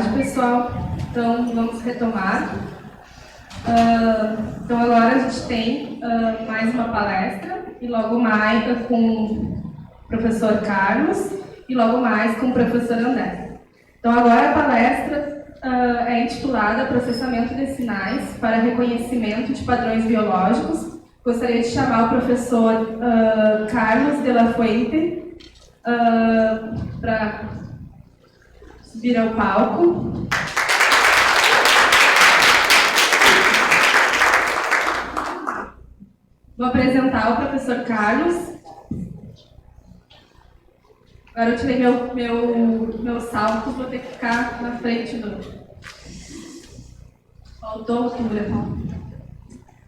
tarde, pessoal. Então, vamos retomar. Então, agora a gente tem mais uma palestra, e logo mais com o professor Carlos, e logo mais com o professor André. Então, agora a palestra é intitulada Processamento de Sinais para Reconhecimento de Padrões Biológicos. Gostaria de chamar o professor Carlos de la Fuente para subir ao palco. Vou apresentar o professor Carlos. Agora eu tirei meu salto, vou ter que ficar na frente do... Faltou altura.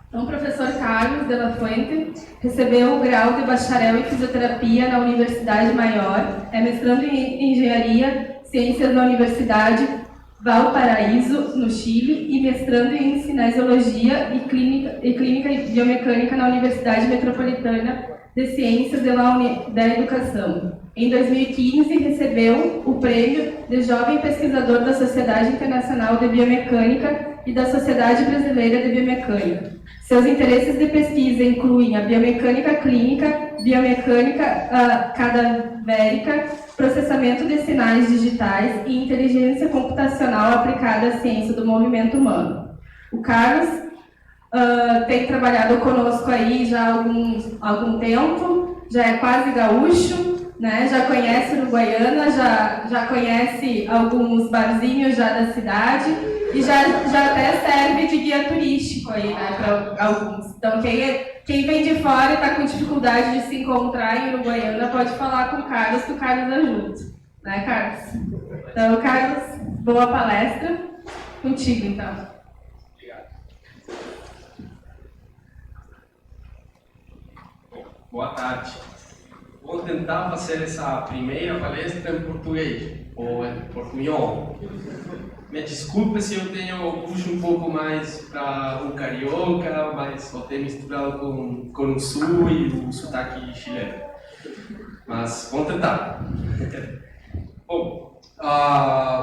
Então, o professor Carlos de la Fuente recebeu o grau de bacharel em fisioterapia na Universidade Maior, é mestrando em engenharia, ciências na Universidade Valparaíso, no Chile, e mestrando em cinesiologia e clínica e biomecânica na Universidade Metropolitana de Ciências da Educação. Em 2015, recebeu o prêmio de Jovem Pesquisador da Sociedade Internacional de Biomecânica e da Sociedade Brasileira de Biomecânica. Seus interesses de pesquisa incluem a biomecânica clínica, biomecânica cadavérica, processamento de sinais digitais e inteligência computacional aplicada à ciência do movimento humano. O Carlos tem trabalhado conosco aí já há algum tempo, já é quase gaúcho, né? Já conhece Uruguaiana, já conhece alguns barzinhos já da cidade e já até serve de guia turístico aí, né, para alguns. Então, quem vem de fora e está com dificuldade de se encontrar em Uruguaiana pode falar com o Carlos, que o Carlos ajuda. Né, Carlos? Então, Carlos, boa palestra. Contigo, então. Obrigado. Boa tarde. Vou tentar fazer essa primeira palestra em português, ou em portunhol. Me desculpe se eu puxo um pouco mais para o carioca, mas vou ter misturado com o sul e o sotaque chileno. Mas vamos tentar. Bom,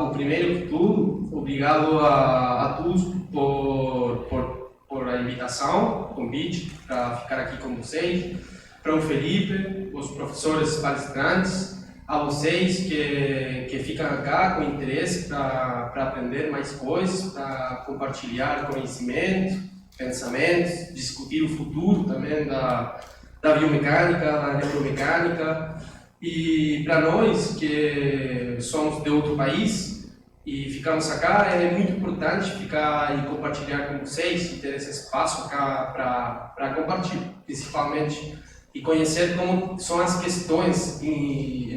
o primeiro de tudo, obrigado a todos por a invitação, o convite para ficar aqui com vocês, para o Felipe, os professores palestrantes, a vocês que ficam cá com interesse para aprender mais coisas, para compartilhar conhecimento, pensamentos, discutir o futuro também da biomecânica, da neuromecânica. E para nós que somos de outro país e ficamos cá, é muito importante ficar e compartilhar com vocês e ter esse espaço cá para compartilhar, principalmente, e conhecer como são as questões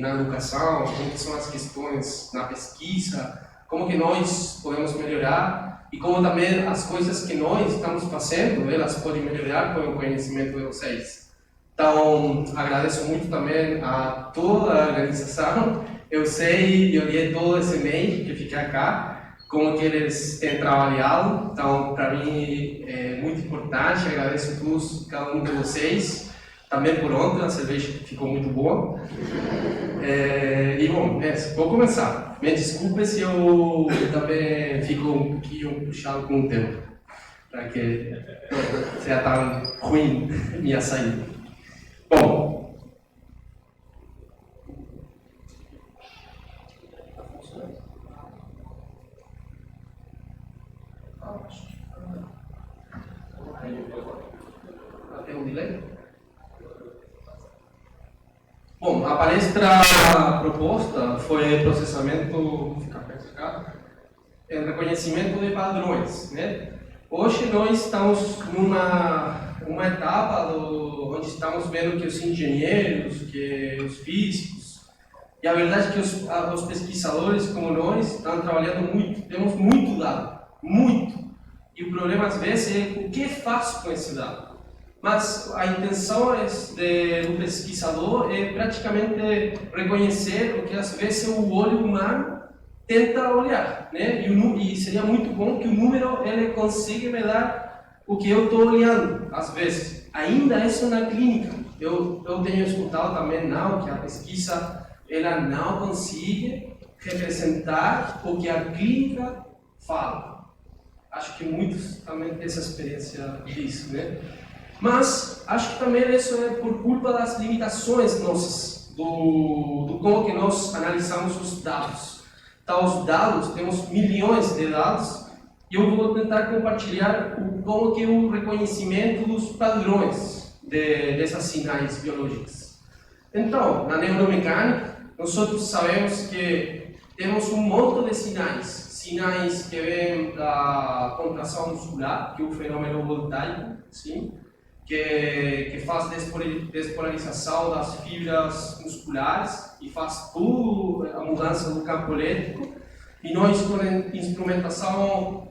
na educação, como são as questões na pesquisa, como que nós podemos melhorar e como também as coisas que nós estamos fazendo, elas podem melhorar com o conhecimento de vocês. Então, agradeço muito também a toda a organização. Eu sei, eu li todo esse e-mail que fica cá, como que eles têm trabalhado. Então, para mim é muito importante. Agradeço a todos, cada um de vocês. Também por ontem, a cerveja ficou muito boa. E bom, vou começar. Me desculpe se eu também fico um pouquinho puxado com o tempo, para que não seja tão ruim minha saída. Bom, tem um delay? Bom, a palestra proposta foi processamento, em reconhecimento de padrões, né? Hoje nós estamos numa etapa onde estamos vendo que os engenheiros, que os físicos, e a verdade é que os pesquisadores como nós estão trabalhando muito, temos muito dado, muito. E o problema às vezes é o que faço com esse dado. Mas a intenção do pesquisador é praticamente reconhecer o que às vezes o olho humano tenta olhar, né? E seria muito bom que o número ele consiga me dar o que eu estou olhando, às vezes. Ainda isso na clínica. Eu tenho escutado também que a pesquisa ela não consegue representar o que a clínica fala. Acho que muitos também têm essa experiência disso, né? Mas acho que também isso é por culpa das limitações nossas, do como que nós analisamos os dados. Então, os dados, temos milhões de dados, e eu vou tentar compartilhar como que o reconhecimento dos padrões dessas sinais biológicos. Então, na neuromecânica, nós sabemos que temos um monte de sinais que vêm da contração muscular, que é o fenômeno voltaico, sim? Que faz despolarização das fibras musculares e faz tudo a mudança do campo elétrico. E nós, com a instrumentação,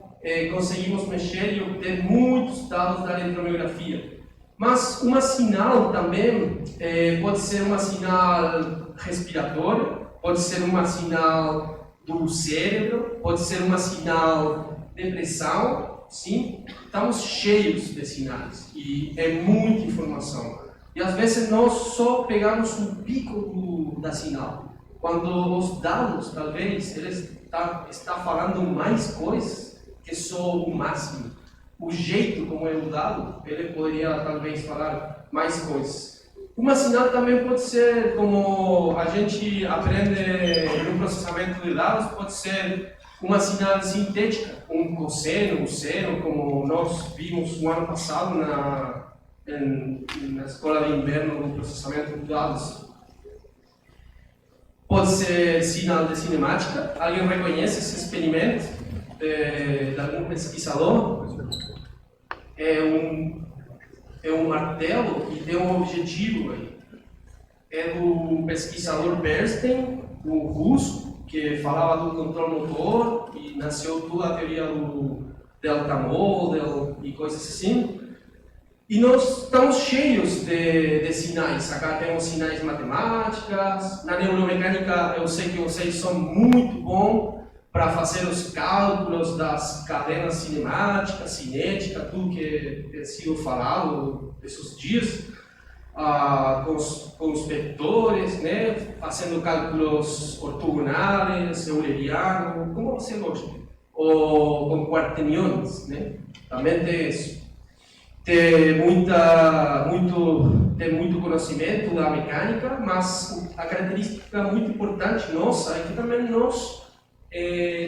conseguimos mexer e obter muitos dados da eletromiografia. Mas uma sinal também pode ser uma sinal respiratória, pode ser uma sinal do cérebro, pode ser uma sinal de pressão. Sim, estamos cheios de sinais e é muita informação. E às vezes nós só pegamos um pico da sinal, quando os dados, talvez, eles está falando mais coisas que só o máximo. O jeito como é o dado, ele poderia talvez falar mais coisas. Uma sinal também pode ser, como a gente aprende no processamento de dados, pode ser uma sinal sintética, um cosseno, um seno, como nós vimos no ano passado na escola de inverno do processamento de dados. Pode ser sinal de cinemática. Alguém reconhece esse experimento de algum pesquisador? É um martelo e tem um objetivo aí. É do pesquisador Bernstein, o russo, que falava do controle motor e nasceu toda a teoria do delta model e coisas assim. E nós estamos cheios de sinais. Acá temos sinais matemáticos. Na neuromecânica, eu sei que vocês são muito bons para fazer os cálculos das cadenas cinemáticas, cinéticas, tudo que tem sido falado esses dias. Com os vetores, né? Fazendo cálculos ortogonais, eulerianos, como você gosta. Ou com quaternions, né? Também tem isso. Tem muito conhecimento da mecânica, mas a característica muito importante nossa é que também nós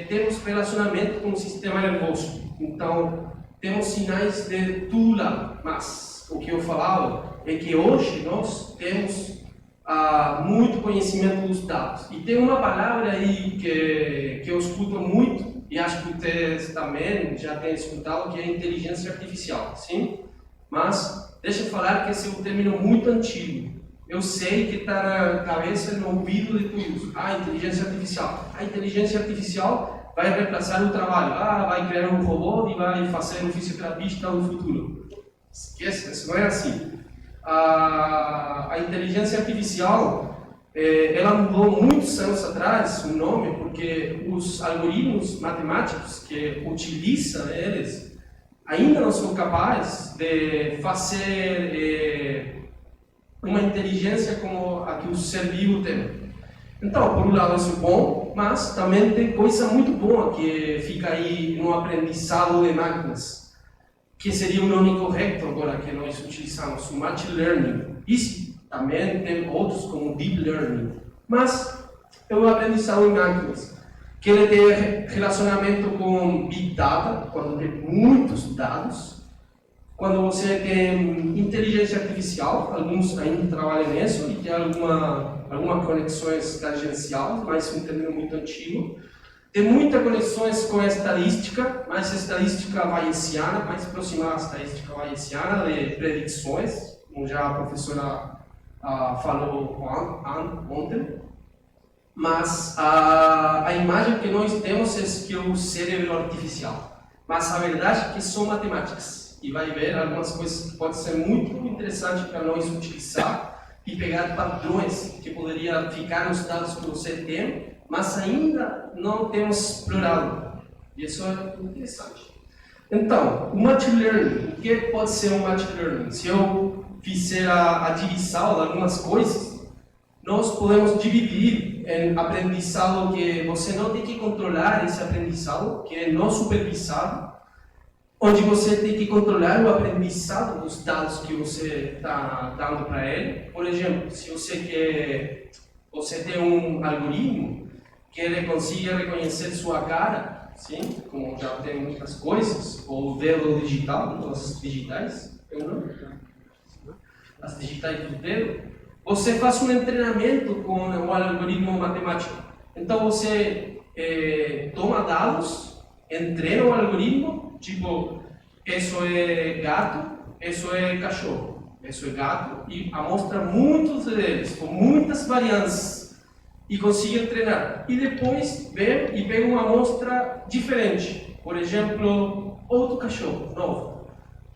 temos relacionamento com o sistema nervoso. Então, temos sinais de tudo lá, mas o que eu falava é que hoje nós temos muito conhecimento dos dados. E tem uma palavra aí que eu escuto muito, e acho que vocês também já têm escutado, que é inteligência artificial, sim? Mas deixa eu falar que esse é um termo muito antigo. Eu sei que está na cabeça e no ouvido de todos. Inteligência artificial. A inteligência artificial vai reemplaçar o trabalho. Vai criar um robô e vai fazer um fisioterapeuta no futuro. Esqueça, isso não é assim. A inteligência artificial, ela mudou muitos anos atrás o nome, porque os algoritmos matemáticos que utilizam eles ainda não são capazes de fazer uma inteligência como a que o ser vivo tem. Então, por um lado, isso é bom, mas também tem coisa muito boa que fica aí no aprendizado de máquinas, que seria o nome correto agora que nós utilizamos, o Machine Learning. Isso também tem outros como Deep Learning, mas é o aprendizado em máquinas, que ele tem relacionamento com Big Data, quando tem muitos dados, quando você tem inteligência artificial, alguns ainda trabalham nisso, e tem algumas conexões tangenciais, mas um termo muito antigo. Tem muitas conexões com a estadística, mas a estadística bayesiana, mais próxima à estadística bayesiana, de predições, como já a professora falou ontem. Mas a imagem que nós temos é que é o cérebro artificial. Mas a verdade é que são matemáticas. E vai ver algumas coisas que podem ser muito interessantes para nós utilizar e pegar padrões que poderiam ficar nos dados que você tem, mas ainda não temos explorado. E isso é interessante. Então, o Machine Learning, o que pode ser um Machine Learning? Se eu fizer a divisão de algumas coisas, nós podemos dividir em aprendizado que você não tem que controlar esse aprendizado, que é não supervisado, onde você tem que controlar o aprendizado dos dados que você está dando para ele. Por exemplo, se você tem um algoritmo que ele consiga reconhecer sua cara, sim, como já tem muitas coisas, ou o dedo digital, as digitais, as digitais do dedo, você faz um treinamento com o algoritmo matemático. Então você toma dados, entrena o algoritmo, tipo, isso é gato, isso é cachorro, isso é gato, e amostra muitos deles, com muitas variantes, e consiga treinar. E depois vem e pega uma amostra diferente, por exemplo, outro cachorro novo,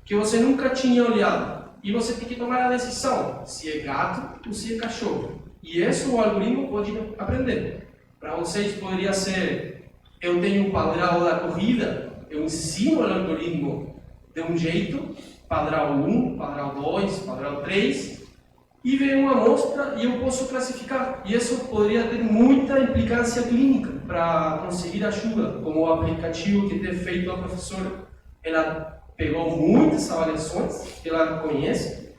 que você nunca tinha olhado. E você tem que tomar a decisão se é gato ou se é cachorro. E isso o algoritmo pode aprender. Para vocês poderia ser, eu tenho um padrão da corrida, eu ensino o algoritmo de um jeito, padrão 1, padrão 2, padrão 3, e vem uma amostra e eu posso classificar. E isso poderia ter muita implicância clínica para conseguir ajuda, como o aplicativo que tem feito a professora. Ela pegou muitas avaliações que ela conhece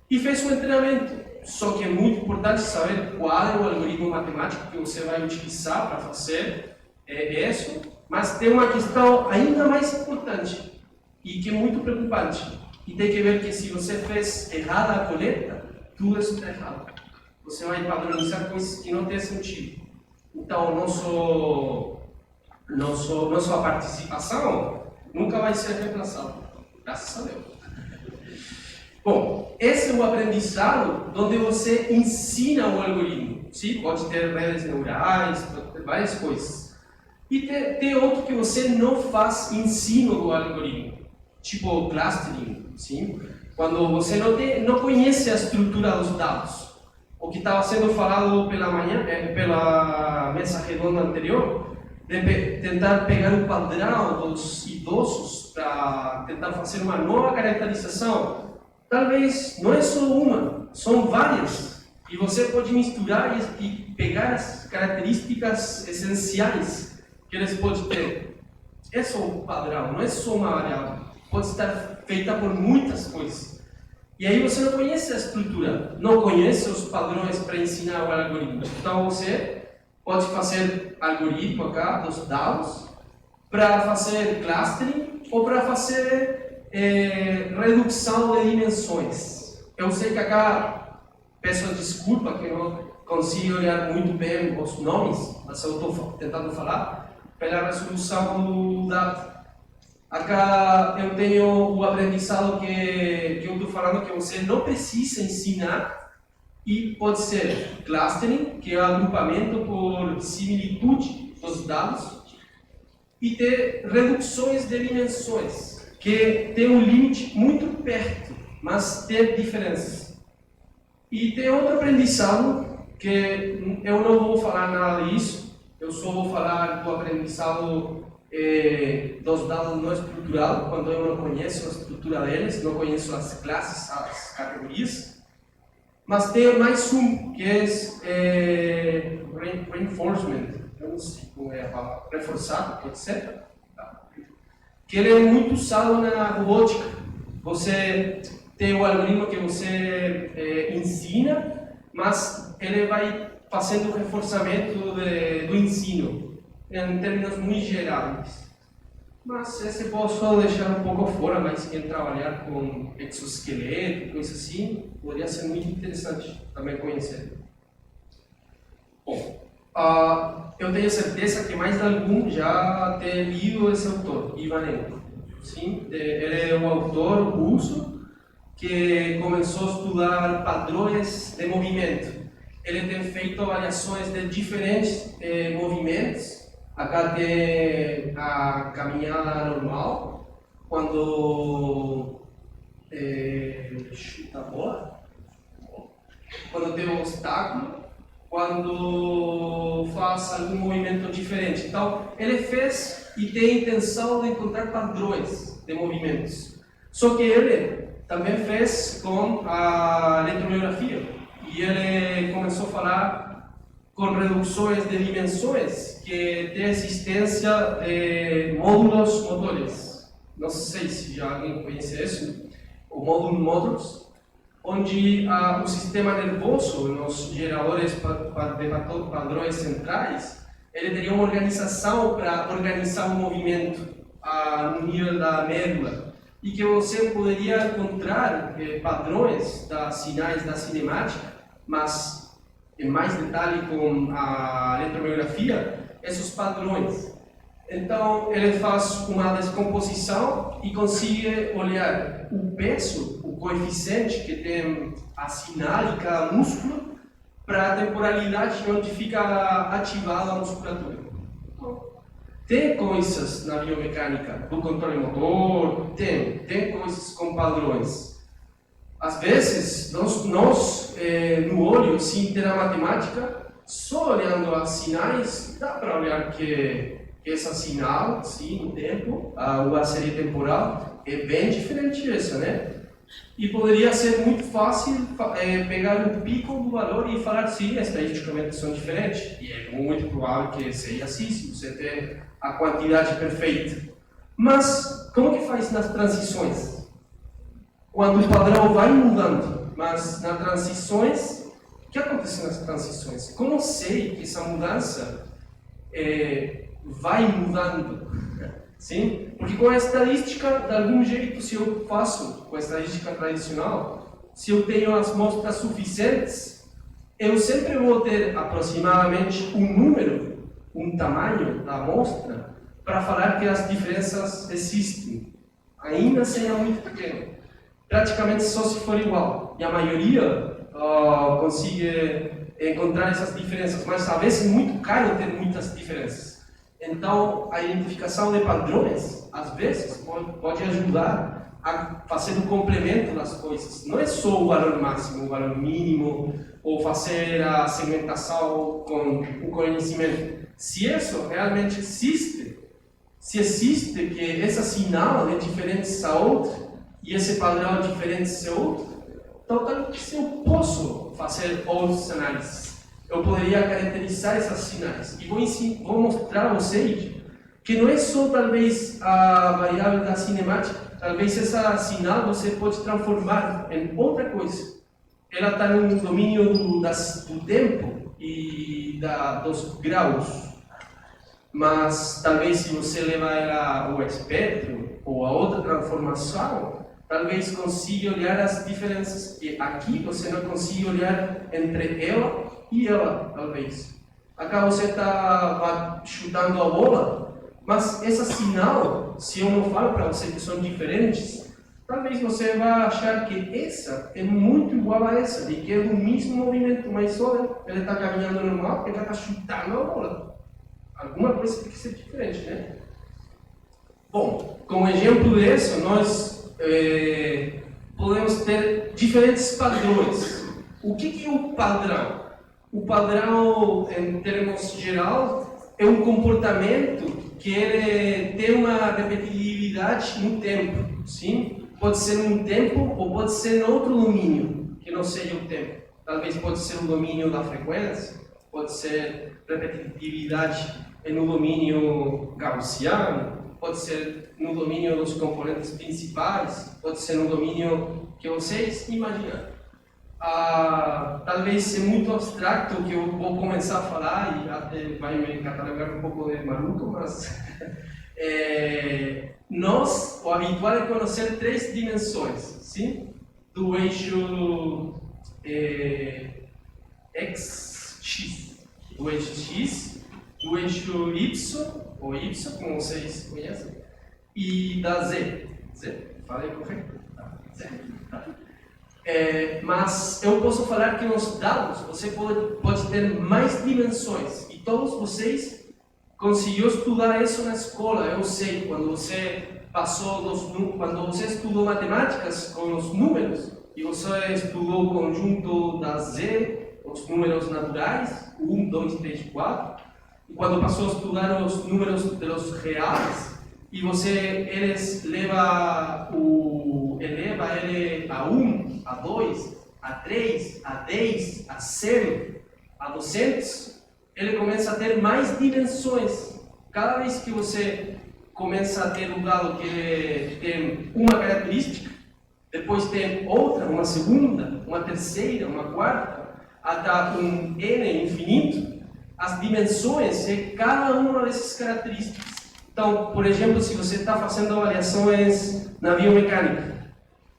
e fez um treinamento. Só que é muito importante saber qual é o algoritmo matemático que você vai utilizar para fazer isso, mas tem uma questão ainda mais importante e que é muito preocupante. E tem que ver que se você fez errada a coleta, tudo está errado. Você vai padronizar coisas que não têm sentido. Então, nossa participação nunca vai ser reemplaçada. Graças a Deus. Bom, esse é o aprendizado onde você ensina o algoritmo. Sim, pode ter redes neurais, pode ter várias coisas. E tem outro que você não faz ensino do algoritmo, tipo clustering, sim? Quando você não conhece a estrutura dos dados. O que estava sendo falado pela mesa redonda anterior, de tentar pegar o padrão dos idosos para tentar fazer uma nova caracterização. Talvez não é só uma, são várias. E você pode misturar e pegar as características essenciais que eles podem ter. É só um padrão, não é só uma variável. Pode estar feita por muitas coisas. E aí você não conhece a estrutura, não conhece os padrões para ensinar o algoritmo. Então você pode fazer algoritmo acá dos dados para fazer clustering ou para fazer redução de dimensões. Eu sei que acá, peço desculpa que não consigo olhar muito bem os nomes, mas eu estou tentando falar pela resolução do dado. Acá eu tenho o aprendizado que eu estou falando que você não precisa ensinar e pode ser clustering, que é o agrupamento por similitude dos dados, e ter reduções de dimensões, que tem um limite muito perto, mas tem diferenças. E tem outro aprendizado que eu não vou falar nada disso, eu só vou falar do aprendizado dos dados não estruturados, quando eu não conheço a estrutura deles, não conheço as classes, as categorias. Mas tem mais um, que é reinforcement, eu não sei como é a palavra, reforçado, etc. Que ele é muito usado na robótica. Você tem o algoritmo que você ensina, mas ele vai fazendo o reforçamento do ensino, em termos muito gerais. Mas esse posso deixar um pouco fora, mas quem trabalhar com exoesqueleto, coisas assim, poderia ser muito interessante também conhecer. Bom, eu tenho certeza que mais de algum já tem lido esse autor, Ivanenko. Sim, ele é um autor russo que começou a estudar padrões de movimento. Ele tem feito avaliações de diferentes movimentos. Acá tem a caminhada normal, quando chuta a bola, quando tem um obstáculo, quando faz algum movimento diferente. Então, ele fez e tem a intenção de encontrar padrões de movimentos. Só que ele também fez com a eletromiografia. e ele começou a falar com reduções de dimensões que tem existência de módulos motores. Não sei se já alguém conhece isso, o módulo motors, onde o sistema nervoso, nos geradores de padrões centrais, ele teria uma organização para organizar o movimento no nível da médula, e que você poderia encontrar padrões das sinais da cinemática, mas em mais detalhe com a eletromiografia, esses padrões. Então, ele faz uma descomposição e consegue olhar o peso, o coeficiente que tem a sinal e cada músculo, para a temporalidade onde fica ativada a musculatura. Tem coisas na biomecânica do controle motor, tem coisas com padrões. Às vezes, nós no olho, sem ter a matemática, só olhando as sinais, dá para olhar que essa sinal, sim, no tempo, a série temporal, é bem diferente dessa, né? E poderia ser muito fácil pegar um pico do valor e falar, sim, estatisticamente são diferentes. E é muito provável que seja assim, se você tem a quantidade perfeita. Mas, como que faz nas transições? Quando o padrão vai mudando, mas nas transições, o que acontece nas transições? Como sei que essa mudança vai mudando? Sim? Porque com a estadística, de algum jeito, se eu faço com a estadística tradicional, se eu tenho as amostras suficientes, eu sempre vou ter aproximadamente um número, um tamanho da amostra, para falar que as diferenças existem, ainda sendo muito pequeno. Praticamente só se for igual. E a maioria consegue encontrar essas diferenças, mas às vezes é muito caro ter muitas diferenças. Então, a identificação de padrões, às vezes, pode ajudar a fazer o complemento das coisas. Não é só o valor máximo, o valor mínimo, ou fazer a segmentação com o conhecimento. Se isso realmente existe, se existe que essa sinal é diferente da outra, e esse padrão é diferente da outra, então talvez eu posso fazer outras análises. Eu poderia caracterizar essas sinais. E vou mostrar a vocês que não é só, talvez, a variável da cinemática. Talvez essa sinal você pode transformar em outra coisa. Ela está no domínio do tempo e dos graus. Mas, talvez, se você levar ela ao espectro ou a outra transformação, talvez consiga olhar as diferenças. E aqui você não consegue olhar entre ela e ela, talvez. Acá você está chutando a bola, mas essa sinal, se eu não falo para você que são diferentes, talvez você vai achar que essa é muito igual a essa, e que é do mesmo movimento, mas só ele está caminhando normal, ele está chutando a bola. Alguma coisa tem que ser diferente, né? Bom, como exemplo disso, nós podemos ter diferentes padrões. O que é o padrão? O padrão, em termos geral, é um comportamento que ele tem uma repetitividade no tempo, sim? Pode ser num tempo ou pode ser em outro domínio, que não seja o tempo. Talvez pode ser o domínio da frequência, pode ser repetitividade no domínio gaussiano, pode ser no domínio dos componentes principais, pode ser no domínio que vocês imaginam. Talvez seja muito abstrato que eu vou começar a falar e até vai me catalogar um pouco de maluco, mas o habitual é conhecer três dimensões, sim? Do eixo x, do eixo x, do eixo y, ou y, como vocês conhecem, e da z. Falei correto? Z. Mas eu posso falar que nos dados você pode ter mais dimensões, e todos vocês conseguiram estudar isso na escola. Eu sei, quando você quando você estudou matemáticas com os números, e você estudou o conjunto da z, os números naturais, 1, 2, 3, 4, e quando passou a estudar os números dos reais, e você eleva ele a 1, a 2, a 3, a 10, a 100, a 200, ele começa a ter mais dimensões. Cada vez que você começa a ter um dado que tem uma característica, depois tem outra, uma segunda, uma terceira, uma quarta, até um N infinito, as dimensões é cada uma dessas características. Então, por exemplo, se você está fazendo avaliações na biomecânica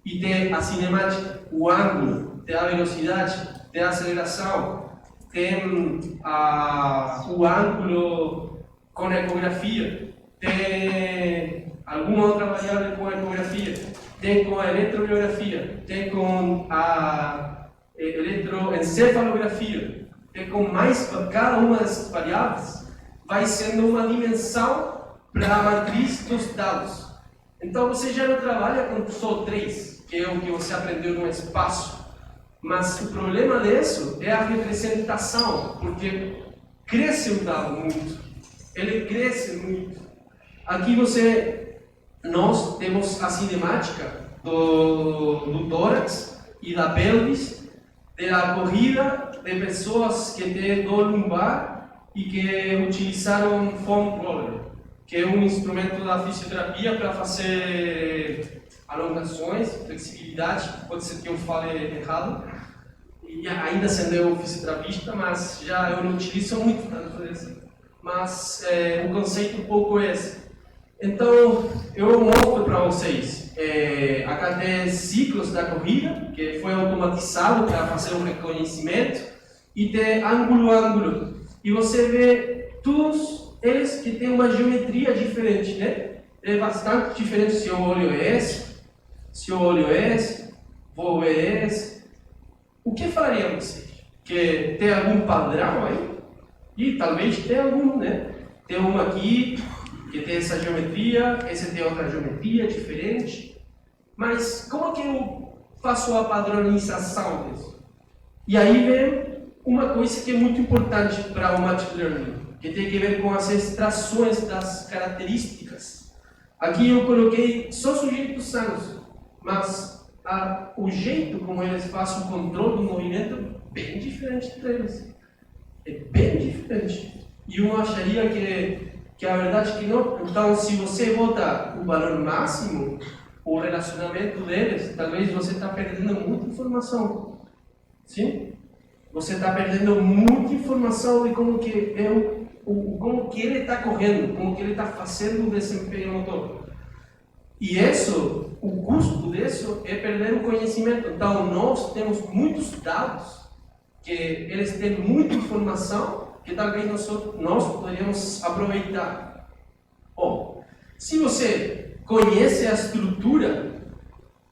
e tem a cinemática, o ângulo, tem a velocidade, tem a aceleração, tem o ângulo com a ecografia, tem alguma outra variável com a ecografia, tem com a eletromiografia, tem com a eletroencefalografia, tem com mais, cada uma dessas variáveis vai sendo uma dimensão para a matriz dos dados. Então você já não trabalha com só 3, que é o que você aprendeu no espaço, mas o problema disso é a representação, porque cresce o dado muito, ele cresce muito. Aqui nós temos a cinemática do tórax e da pelvis, da corrida de pessoas que têm dor lombar e que utilizaram foam roller, que é um instrumento da fisioterapia para fazer alongações, flexibilidade. Pode ser que eu fale errado, e ainda sendo eu fisioterapista, mas já eu não utilizo muito tanto isso. Mas o conceito um pouco é esse. Então, eu mostro para vocês a cadeia de ciclos da corrida, que foi automatizado para fazer o reconhecimento, e de ângulo a ângulo. E você vê todos eles que têm uma geometria diferente, né? É bastante diferente se o olho é esse, se o olho é esse, voo é esse. O que falaríamos vocês? Que tem algum padrão aí? E talvez tenha algum, né? Tem uma aqui que tem essa geometria, esse tem outra geometria diferente. Mas como que eu faço a padronização disso? E aí vem uma coisa que é muito importante para o Machine Learning, que tem a ver com as extrações das características. Aqui eu coloquei só sujeitos sanos, mas o jeito como eles fazem o controle do movimento é bem diferente entre eles. É bem diferente. E eu acharia que a verdade é que não. Então, se você bota o valor máximo, o relacionamento deles, talvez você está perdendo muita informação. Sim? Você está perdendo muita informação de como que como que ele está correndo, como que ele está fazendo o desempenho motor. E isso, o custo disso é perder o conhecimento. Então, nós temos muitos dados que eles têm muita informação que talvez nós poderíamos aproveitar. Bom, se você conhece a estrutura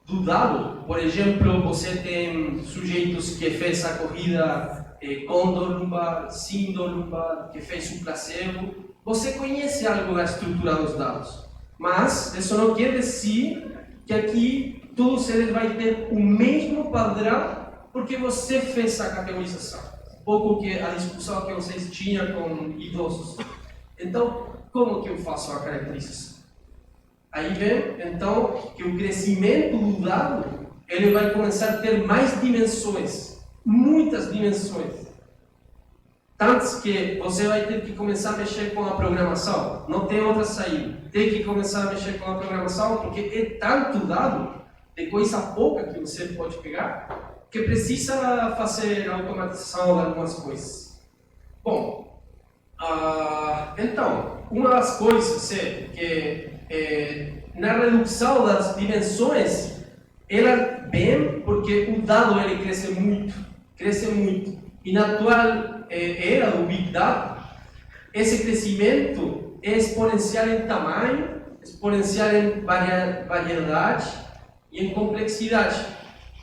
do dado, por exemplo, você tem sujeitos que fez a corrida com dor lombar, sem dor lombar, que fez o placebo, você conhece algo da estrutura dos dados. Mas isso não quer dizer que aqui todos eles vão ter o mesmo padrão porque você fez a categorização. Um pouco que a discussão que vocês tinham com idosos. Então, como que eu faço a caracterização? Aí vem, então, que o crescimento do dado, ele vai começar a ter mais dimensões, muitas dimensões. Tantos que você vai ter que começar a mexer com a programação, não tem outra saída. Tem que começar a mexer com a programação, porque é tanto dado, de coisa pouca que você pode pegar, que precisa fazer a automatização de algumas coisas. Bom, então, uma das coisas é que na redução das dimensões, ela vem porque o dado ele cresce muito. E na atual era do Big Data, esse crescimento é exponencial em tamanho, exponencial em variedade e em complexidade.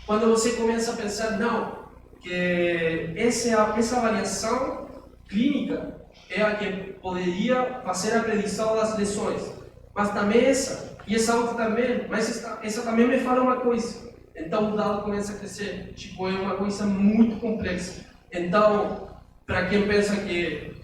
Quando você começa a pensar, não, que essa avaliação clínica é a que poderia fazer a predição das lesões, mas também essa, e essa outra também, mas essa também me fala uma coisa. Então o dado começa a crescer, tipo, é uma coisa muito complexa. Então, para quem pensa que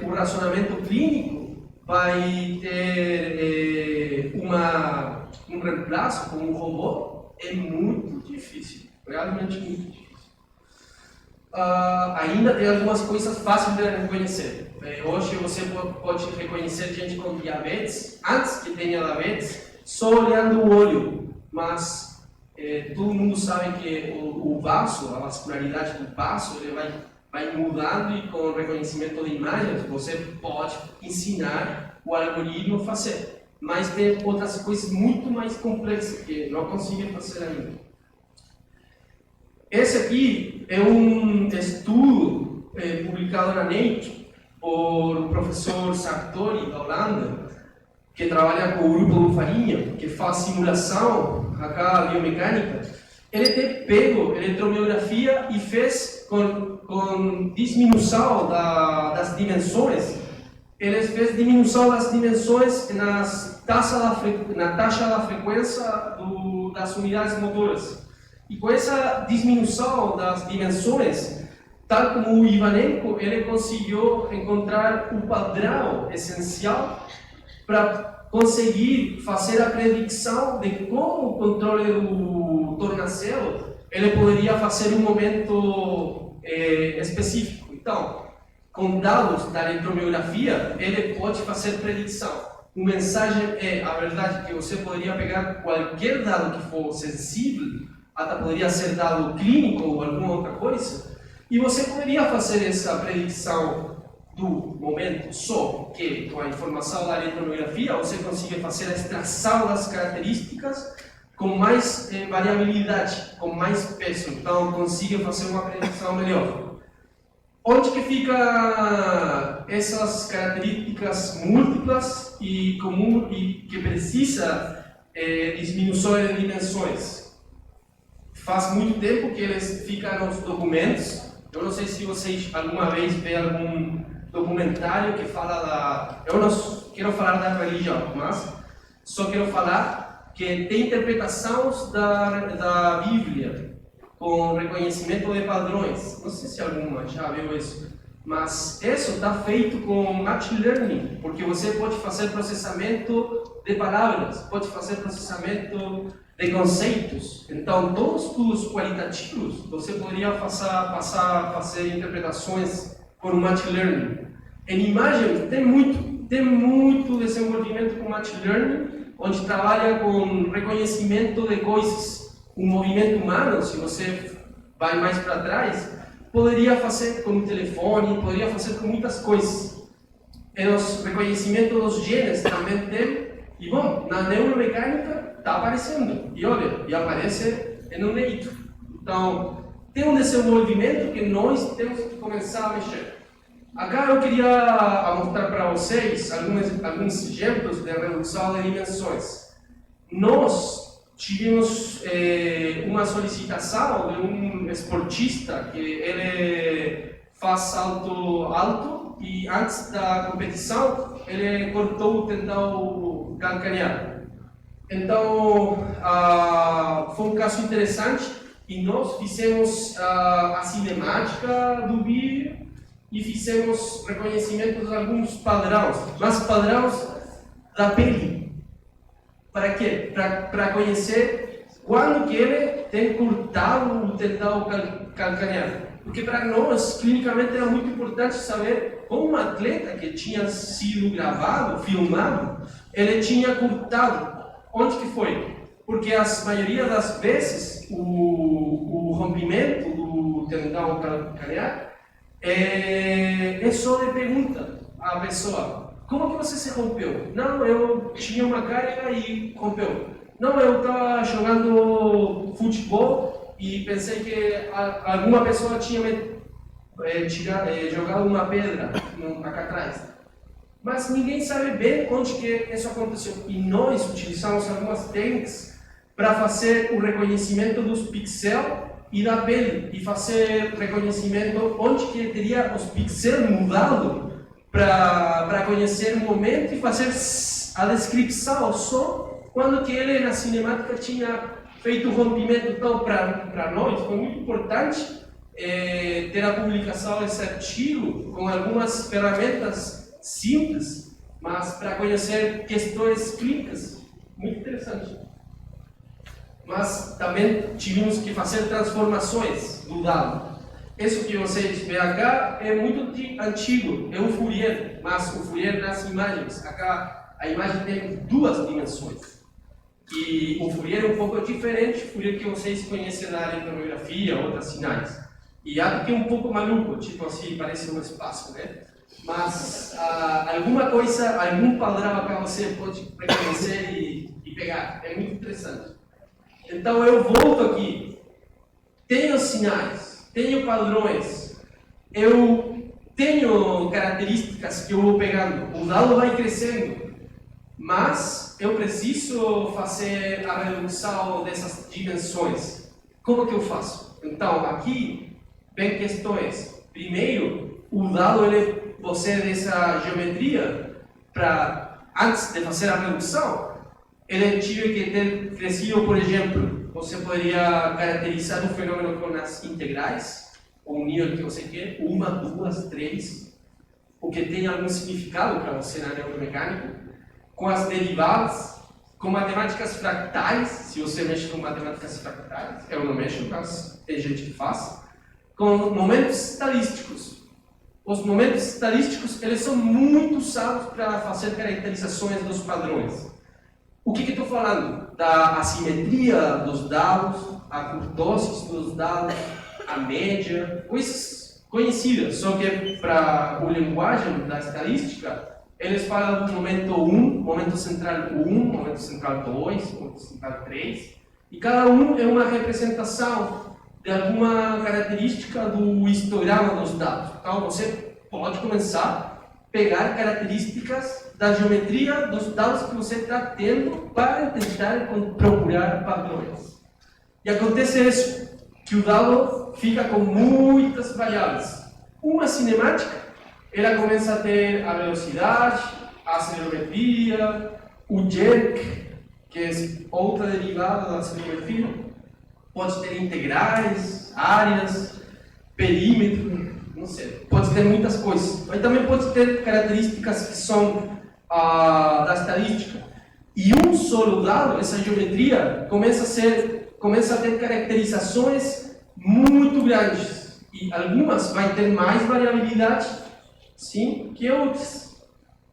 o racionamento clínico vai ter um reemplaço com um robô, é muito difícil. realmente muito difícil. Ainda tem algumas coisas fáceis de reconhecer. Hoje você pode reconhecer gente com diabetes, antes que tenha diabetes, só olhando o olho. Mas todo mundo sabe que o vaso, a vascularidade do vaso, ele vai mudando e com o reconhecimento de imagens você pode ensinar o algoritmo a fazer. Mas tem outras coisas muito mais complexas que não conseguem fazer ainda. Esse aqui é um estudo publicado na Nature por um professor Sartori, da Holanda, que trabalha com o grupo do Farinha, que faz simulação, acá biomecânica. Ele tem pego eletromiografia e fez com diminuição das dimensões. Ele fez diminuição das dimensões na taxa da frequência das unidades motoras. E com essa diminuição das dimensões, tal como o Ivanenko, ele conseguiu encontrar o padrão essencial para conseguir fazer a predição de como o controle do tornozelo ele poderia fazer em um momento específico. Então, com dados da eletromiografia, ele pode fazer predição. A mensagem é, a verdade, que você poderia pegar qualquer dado que for sensível, até poderia ser dado clínico ou alguma outra coisa, e você poderia fazer essa predição do momento, só que com a informação da eletromiografia você consegue fazer a extração das características com mais variabilidade, com mais peso, então consiga fazer uma predição melhor. Onde que fica essas características múltiplas e comum e que precisa diminuição de dimensões? Faz muito tempo que eles ficam nos documentos. Eu não sei se vocês alguma vez vê algum documentário que fala da... Eu não quero falar da religião, mas só quero falar que tem interpretações da Bíblia com reconhecimento de padrões. Não sei se alguma já viu isso, mas isso está feito com machine learning, porque você pode fazer processamento de palavras, pode fazer processamento de conceitos. Então, todos os qualitativos você poderia fazer interpretações com machine learning. Em imagem tem muito desenvolvimento com machine learning, onde trabalha com reconhecimento de coisas. Um movimento humano, se você vai mais para trás, poderia fazer com o telefone, poderia fazer com muitas coisas. E o reconhecimento dos genes também tem. E bom, na neuromecânica está aparecendo, e olha, e aparece no leito. Então, tem um desenvolvimento que nós temos que começar a mexer. Agora eu queria mostrar para vocês alguns exemplos de redução de dimensões. Nós tivemos uma solicitação de um esportista que ele faz salto alto e antes da competição ele cortou o tendão calcanear. Então, foi um caso interessante e nós fizemos a cinemática do vídeo e fizemos reconhecimento de alguns padrões, mas padrões da pele. Para quê? Para conhecer quando que ele tem cortado o tendão calcanear. Porque para nós, clinicamente, era muito importante saber como um atleta que tinha sido gravado, filmado, ele tinha cortado. Onde que foi? Porque a maioria das vezes o rompimento do tendão calcanear é só de pergunta à pessoa: como que você se rompeu? Não, eu tinha uma carga e rompeu. Não, eu estava jogando futebol e pensei que alguma pessoa tinha jogado uma pedra aqui atrás. Mas ninguém sabe bem onde que isso aconteceu. E nós utilizamos algumas técnicas para fazer o reconhecimento dos pixels e da pele, e fazer reconhecimento onde que teria os pixels mudado para conhecer o momento e fazer a descrição só quando que ele na cinemática tinha feito o rompimento. Então, para nós foi muito importante ter a publicação desse artigo com algumas ferramentas simples, mas para conhecer questões clínicas. Muito interessante. mas também tivemos que fazer transformações do dado. Isso que vocês veem aqui é muito antigo, é o Fourier, mas o Fourier nas imagens. Aqui a imagem tem duas dimensões. E o Fourier é um pouco diferente do Fourier que vocês conhecem na área de tomografia, outros sinais. E há que é um pouco maluco, tipo assim, parece um espaço, né? Mas alguma coisa, algum padrão aqui você pode reconhecer e pegar. É muito interessante. Então eu volto aqui. Tenho sinais, tenho padrões, eu tenho características que eu vou pegando. O dado vai crescendo, mas eu preciso fazer a redução dessas dimensões. Como que eu faço? Então aqui vem questões. Primeiro, o dado ele possui essa geometria para antes de fazer a redução. Ele tive que ter crescido, por exemplo, você poderia caracterizar um fenômeno com as integrais, ou um nível que você quer, 1, 2, 3, o que tem algum significado para você na neuromecânica, com as derivadas, com matemáticas fractais, se você mexe com matemáticas fractais, eu não mexo, mas tem gente que faz, com momentos estadísticos. Os momentos estadísticos eles são muito usados para fazer caracterizações dos padrões. O que estou falando? Da assimetria dos dados, a kurtosis dos dados, a média, coisas conhecidas, só que para a linguagem da estatística, eles falam do momento 1, momento central 1, momento central 2, momento central 3, e cada um é uma representação de alguma característica do histograma dos dados. Então você pode começar a pegar características da geometria dos dados que você está tendo para tentar procurar padrões. E acontece isso, que o dado fica com muitas variáveis. Uma cinemática, ela começa a ter a velocidade, a acelerometria, o jerk, que é outra derivada da acelerometria, pode ter integrais, áreas, perímetro, não sei, pode ter muitas coisas. Mas também pode ter características que são da estatística. E um solo dado, essa geometria, começa a ter caracterizações muito grandes. E algumas vai ter mais variabilidade, sim, que outras.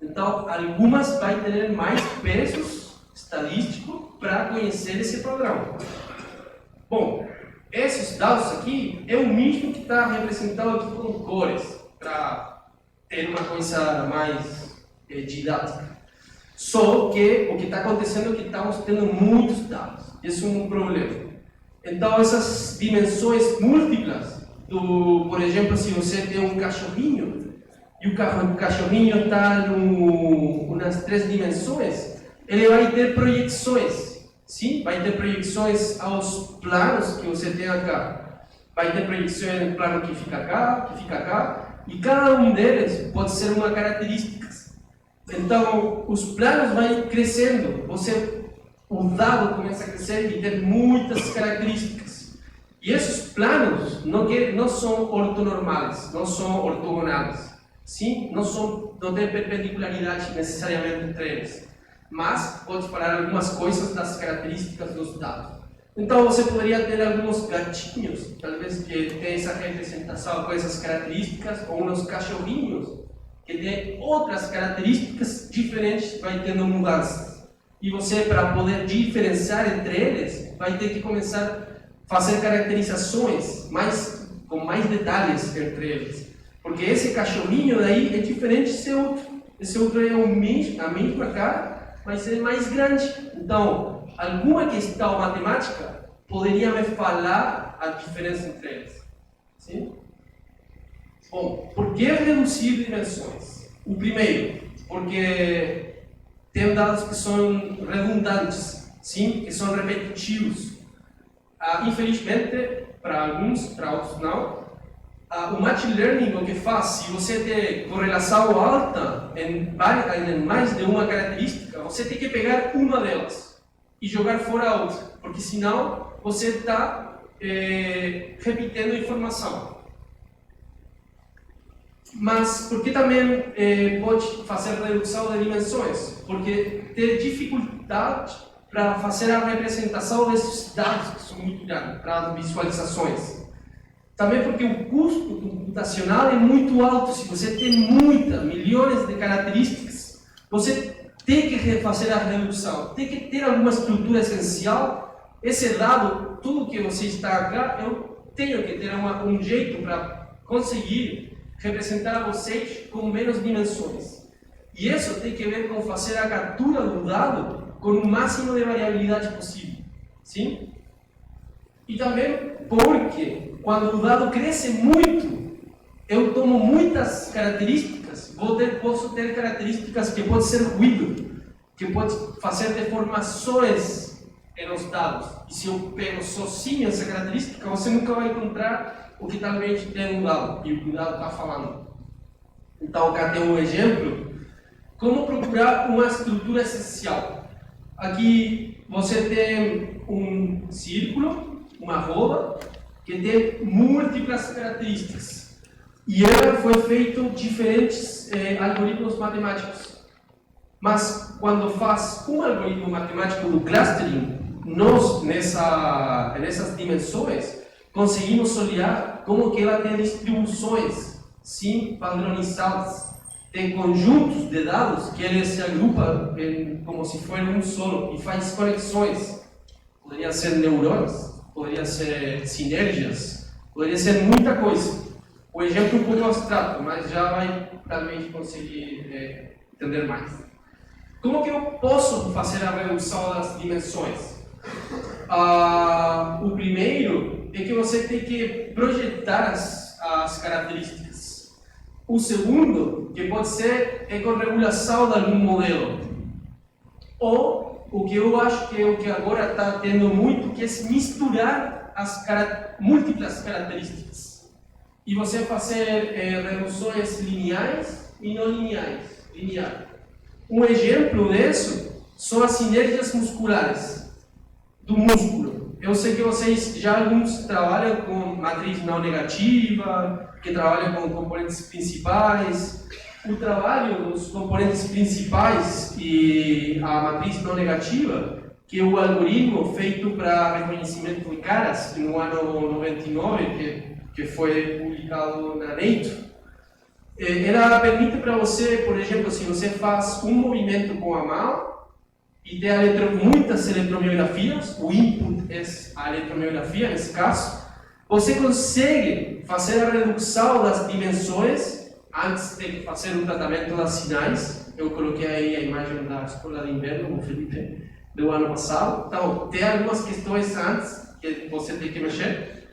Então, algumas vai ter mais pesos estatísticos para conhecer esse padrão. Bom, esses dados aqui é o mesmo que está representado aqui com cores, para ter uma coisa mais didática. Só que o que está acontecendo é que estamos tendo muitos dados. Isso é um problema. Então, essas dimensões múltiplas, por exemplo, se você tem um cachorrinho, e o cachorrinho está nas 3 dimensões, ele vai ter projeções. Sim, vai ter projeções aos planos que você tem acá. Vai ter projeções no plano que fica cá, e cada um deles pode ser uma característica. Então, os planos vão crescendo, o dado começa a crescer e ter muitas características. E esses planos não são ortonormais, não são ortogonais. Sim, não tem perpendicularidade necessariamente entre eles. Mas pode falar algumas coisas das características dos dados. Então você poderia ter alguns gatinhos, talvez que tem essa representação com essas características, ou uns cachorrinhos que tem outras características diferentes, vai tendo mudanças. E você, para poder diferenciar entre eles, vai ter que começar a fazer caracterizações com mais detalhes entre eles. Porque esse cachorrinho daí é diferente desse outro. Esse outro é a mesma cara, vai ser mais grande. Então, alguma questão matemática poderia me falar a diferença entre eles. Sim? Bom, por que reduzir dimensões? O primeiro, porque tem dados que são redundantes, sim? Que são repetitivos. Infelizmente, para alguns, para outros não. O Machine Learning, o que faz, se você tem correlação alta em mais de uma característica, você tem que pegar uma delas e jogar fora a outra, porque senão você está repetindo informação. Mas por que também pode fazer redução de dimensões? Porque tem dificuldade para fazer a representação desses dados que são muito grandes, para as visualizações. Também porque o custo computacional é muito alto. Se você tem milhões de características, você tem que refazer a redução, tem que ter alguma estrutura essencial. Esse dado, tudo que você está aqui, eu tenho que ter um jeito para conseguir representar a vocês com menos dimensões. E isso tem que ver com fazer a captura do dado com o máximo de variabilidade possível. Sim? E também porque, quando o dado cresce muito, eu tomo muitas características, posso ter características que podem ser ruído, que pode fazer deformações nos dados. E se eu pego sozinho essa característica, você nunca vai encontrar o que talvez tem no dado, e o que o dado está falando. Então, cá tem um exemplo. Como procurar uma estrutura essencial? Aqui você tem um círculo, uma arroba, que tem múltiplas características. E ela foi feito diferentes algoritmos matemáticos. Mas quando faz um algoritmo matemático do clustering, nós, nessas dimensões, conseguimos olhar como que ela tem distribuições, sim, padronizadas. Tem conjuntos de dados que ele se agrupa como se fosse um solo e faz conexões. Poderia ser neurônios, poderia ser sinergias, poderia ser muita coisa. O exemplo é um pouco abstrato, mas já vai talvez conseguir entender mais. Como que eu posso fazer a redução das dimensões? O primeiro é que você tem que projetar as características. O segundo, que pode ser com regulação de algum modelo. Ou, o que eu acho que é o que agora está tendo muito, que é misturar as múltiplas características. E você fazer reduções lineares e não lineares. Um exemplo disso são as sinergias musculares do músculo. Eu sei que vocês já alguns trabalham com matriz não negativa, que trabalham com componentes principais. O trabalho dos componentes principais e a matriz não negativa, que é o algoritmo feito para reconhecimento de caras, no ano 99, que foi publicado na Nature, ela permite para você, por exemplo, se você faz um movimento com a mão, e tem muitas eletromiografias, o input é a eletromiografia nesse caso, você consegue fazer a redução das dimensões antes de fazer o tratamento das sinais. Eu coloquei aí a imagem da escola de inverno, com o Felipe, do ano passado. Então, tem algumas questões antes que você tem que mexer.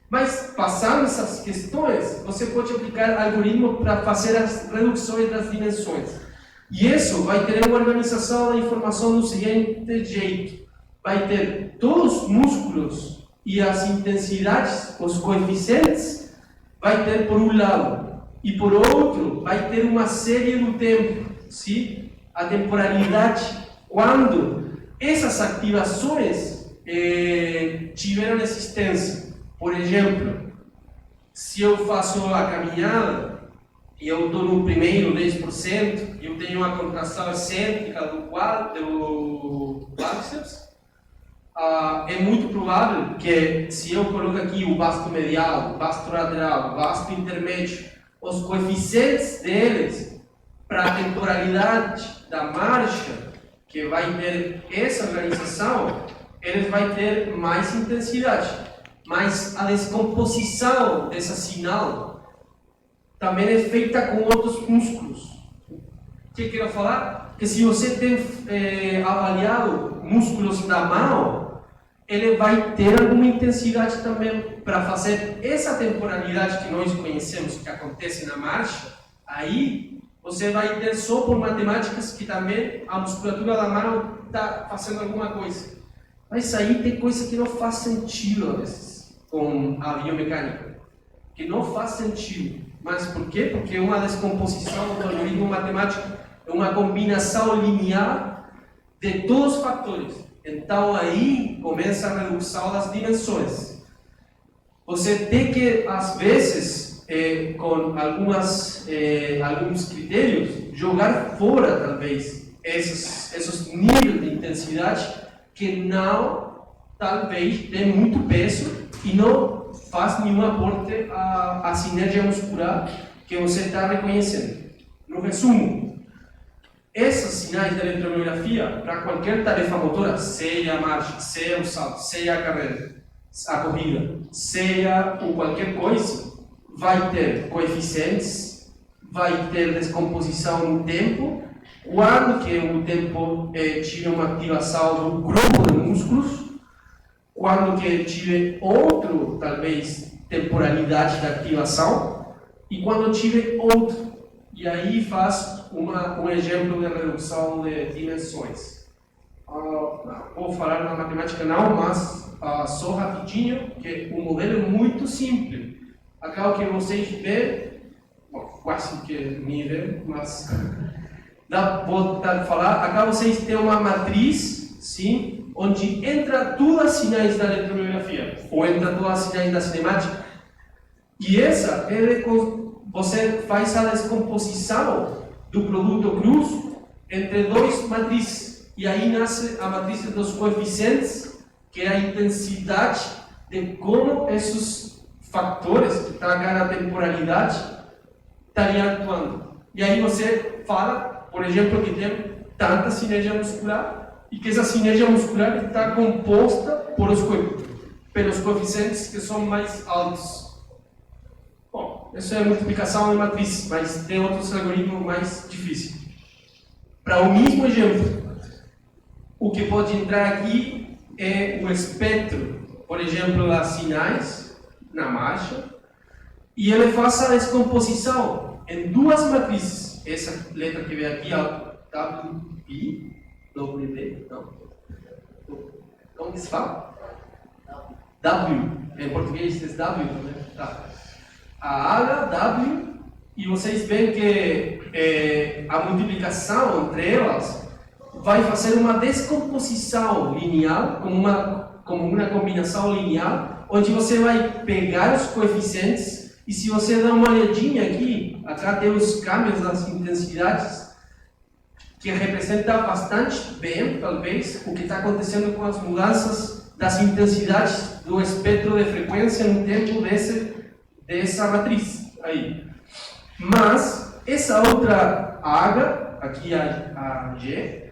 Mas, passando essas questões, você pode aplicar algoritmo para fazer as reduções das dimensões. E isso vai ter uma organização da informação do seguinte jeito. Vai ter todos os músculos e as intensidades, os coeficientes, vai ter por um lado. E por outro, vai ter uma série do tempo, sim? A temporalidade, quando essas ativações tiveram existência. Por exemplo, se eu faço a caminhada, e eu estou no primeiro 10%, e eu tenho uma contração excêntrica do quádriceps, é muito provável que, se eu coloco aqui o vasto medial, o vasto lateral, o vasto intermédio, os coeficientes deles para a temporalidade da marcha, que vai ter essa organização, eles vão ter mais intensidade. Mas a descomposição dessa sinal também é feita com outros músculos. O que eu quero falar? Que se você tem avaliado músculos da mão, ele vai ter alguma intensidade também para fazer essa temporalidade que nós conhecemos, que acontece na marcha. Aí você vai ter só por matemáticas que também a musculatura da mão está fazendo alguma coisa. Mas aí tem coisa que não faz sentido às vezes com a biomecânica, que não faz sentido. Mas por quê? Porque é uma descomposição do algoritmo matemático, é uma combinação linear de todos os fatores. Então aí começa a redução das dimensões. Você tem que, às vezes, com alguns critérios, jogar fora, talvez, esses níveis de intensidade que não, talvez, tem muito peso e não faz nenhum aporte à sinergia muscular que você está reconhecendo. No resumo, esses sinais da eletromiografia, para qualquer tarefa motora, seja a marcha, seja o salto, seja a carreira, a corrida, seja qualquer coisa, vai ter coeficientes, vai ter descomposição no tempo, quando que o tempo tiver uma ativação do grupo de músculos, quando que tiver outro, talvez, temporalidade da ativação, e quando tiver outro. E aí faz um exemplo de redução de dimensões. Vou falar na matemática não, mas só rapidinho, que o modelo é muito simples. Acaba que vocês vê, quase que me vê, mas vou falar, acá vocês têm uma matriz, sim, onde entra todas as sinais da eletromiografia, ou entra todas as sinais da cinemática, e essa você faz a descomposição do produto cruz entre dois matrizes, e aí nasce a matriz dos coeficientes, que é a intensidade de como esses fatores que estão na temporalidade estariam atuando. E aí você fala, por exemplo, que tem tanta sinergia muscular e que essa sinergia muscular está composta pelos coeficientes que são mais altos. Bom, isso é multiplicação de matriz, mas tem outros algoritmos mais difíceis. Para o mesmo exemplo, o que pode entrar aqui é o espectro, por exemplo, das sinais na marcha, e ele faz a descomposição em duas matrizes. Essa letra que vem aqui, WI, não. Como que se fala? W. Em português é W, né? Tá. A H, W, e vocês veem que a multiplicação entre elas vai fazer uma descomposição linear, como uma combinação linear, onde você vai pegar os coeficientes, e se você dá uma olhadinha aqui, acá tem os câmbios das intensidades, que representa bastante bem, talvez, o que está acontecendo com as mudanças das intensidades do espectro de frequência no tempo dessa matriz aí. Mas essa outra H, aqui a G,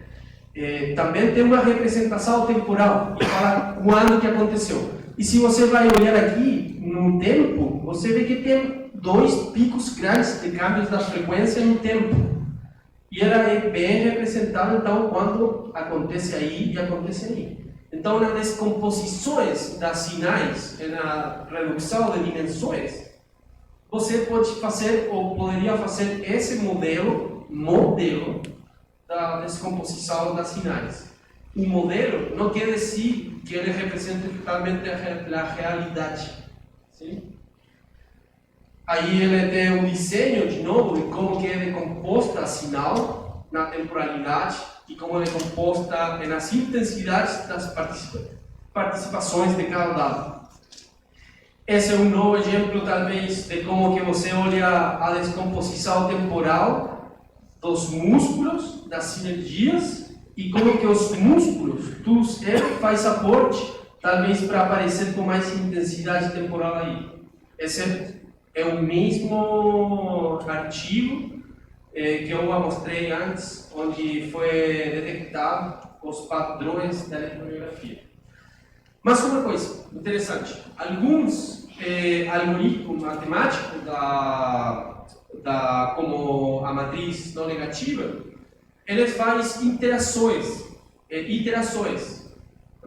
também tem uma representação temporal e fala quando que aconteceu. E se você vai olhar aqui no tempo, você vê que tem dois picos grandes de câmbios da frequência no tempo. E ela é bem representada, então, quando acontece aí e acontece aí. Então, nas descomposições das sinais e na redução de dimensões, você pode fazer, ou poderia fazer esse modelo da descomposição das sinais. O modelo não quer dizer que ele represente totalmente a realidade. Sim? Aí ele tem um desenho, de novo, de como que é decomposta a sinal na temporalidade e como é decomposta nas intensidades das participações de cada dado. Esse é um novo exemplo, talvez, de como que você olha a descomposição temporal dos músculos, das sinergias, e como que os músculos, todos eles fazem aporte, talvez para aparecer com mais intensidade temporal aí. Esse é o mesmo artigo que eu mostrei antes, onde foi detectado os padrões da eletromiografia. Mas uma coisa interessante, alguns algoritmos matemáticos como a matriz não negativa, eles fazem iterações,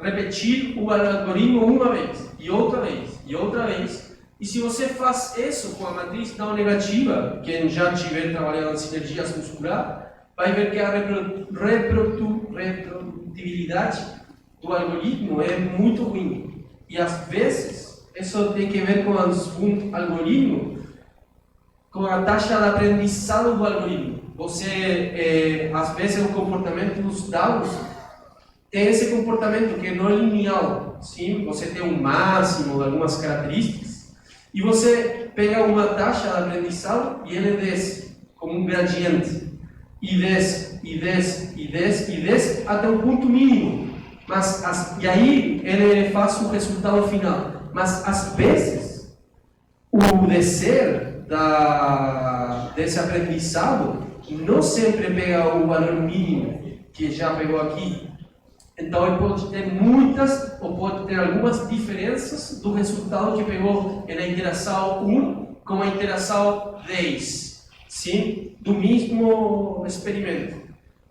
repetir o algoritmo uma vez, e outra vez, e outra vez. E se você faz isso com a matriz não negativa, quem já estiver trabalhando em sinergias muscular, vai ver que a reprodutibilidade do algoritmo é muito ruim. E às vezes, isso tem que ver com um algoritmo, com a taxa de aprendizado do algoritmo. Você, às vezes, o comportamento dos dados tem esse comportamento que não é linear. Sim? Você tem um máximo de algumas características, e você pega uma taxa de aprendizado e ele desce, como um gradiente. E desce, e desce, e desce, e desce até um ponto mínimo. E aí ele faz o resultado final. Mas às vezes o descer desse aprendizado não sempre pega o valor mínimo que já pegou aqui. Então ele pode ter muitas ou pode ter algumas diferenças do resultado que pegou na interação 1 com a interação 10, sim? Do mesmo experimento.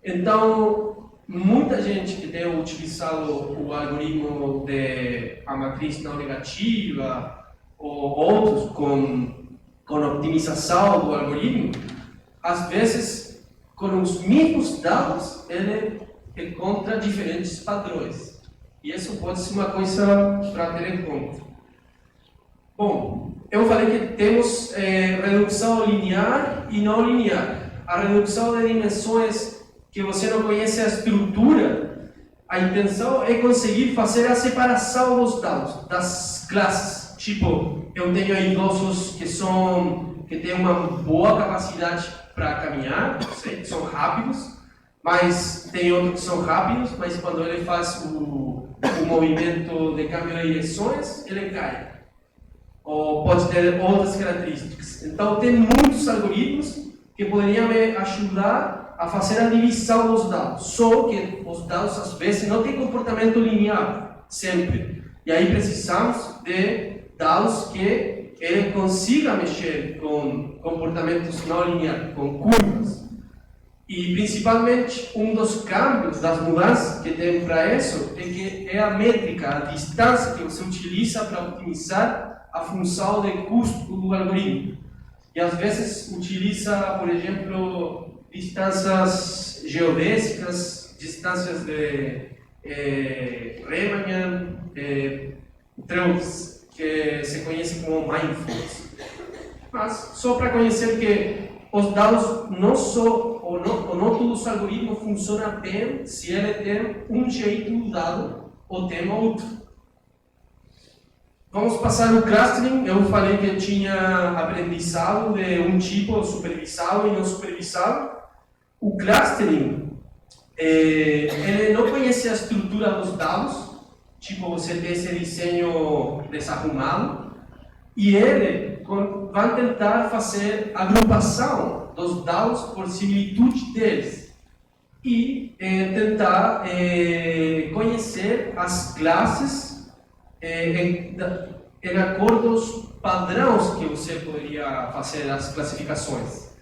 Então, muita gente que tem utilizado o algoritmo de a matriz não negativa ou outros com optimização do algoritmo, às vezes, com os mesmos dados, ele encontra diferentes padrões. E isso pode ser uma coisa para ter em conta. Bom, eu falei que temos redução linear e não linear. A redução de dimensões que você não conhece a estrutura, a intenção é conseguir fazer a separação dos dados, das classes. Tipo, eu tenho idosos que têm uma boa capacidade para caminhar, sei, que são rápidos, mas tem outros que são rápidos, mas quando ele faz o movimento de câmbio de direções, ele cai. Ou pode ter outras características. Então, tem muitos algoritmos que poderiam me ajudar a fazer a divisão dos dados. Só que os dados, às vezes, não têm comportamento linear, sempre. E aí precisamos de dados que ele consiga mexer com comportamentos não lineares, com curvas. E, principalmente, um dos câmbios, das mudanças que tem para isso, é a métrica, a distância que você utiliza para otimizar a função de custo do algoritmo. E às vezes utiliza, por exemplo, distâncias geodésicas, distâncias de Riemann, truths, que se conhece como mindfulness. Mas só para conhecer que os dados não todos os algoritmos funcionam bem se ele tem um jeito do dado ou tem outro. Vamos passar no clustering. Eu falei que tinha aprendizado de um tipo supervisado e não supervisado. O clustering, ele não conhece a estrutura dos dados, tipo você tem esse desenho desarrumado, e ele vai tentar fazer agrupação dos dados por similitude deles e tentar conhecer as classes em acordos padrões que você poderia fazer as classificações.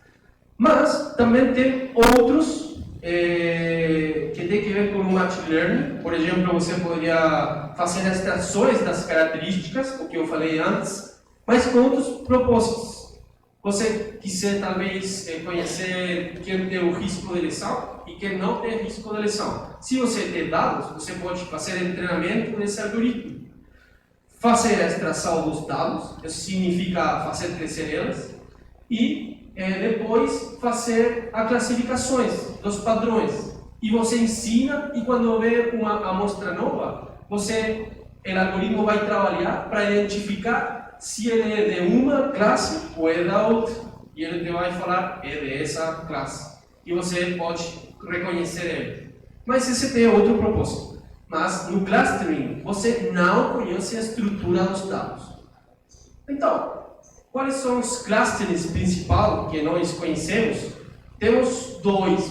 Mas também tem outros que tem que ver com o machine learning. Por exemplo, você poderia fazer extrações das características, o que eu falei antes, mas com outros propósitos. Você quiser talvez conhecer quem tem o risco de lesão e quem não tem risco de lesão. Se você tem dados, você pode fazer treinamento desse algoritmo. Fazer a extração dos dados, isso significa fazer crescer eles, e depois fazer as classificações dos padrões. E você ensina, e quando vê uma amostra nova, o algoritmo vai trabalhar para identificar se ele é de uma classe ou é da outra. E ele vai falar, é de essa classe. E você pode reconhecer ele. Mas esse tem outro propósito. Mas no clustering, você não conhece a estrutura dos dados. Então, quais são os clusters principais que nós conhecemos? Temos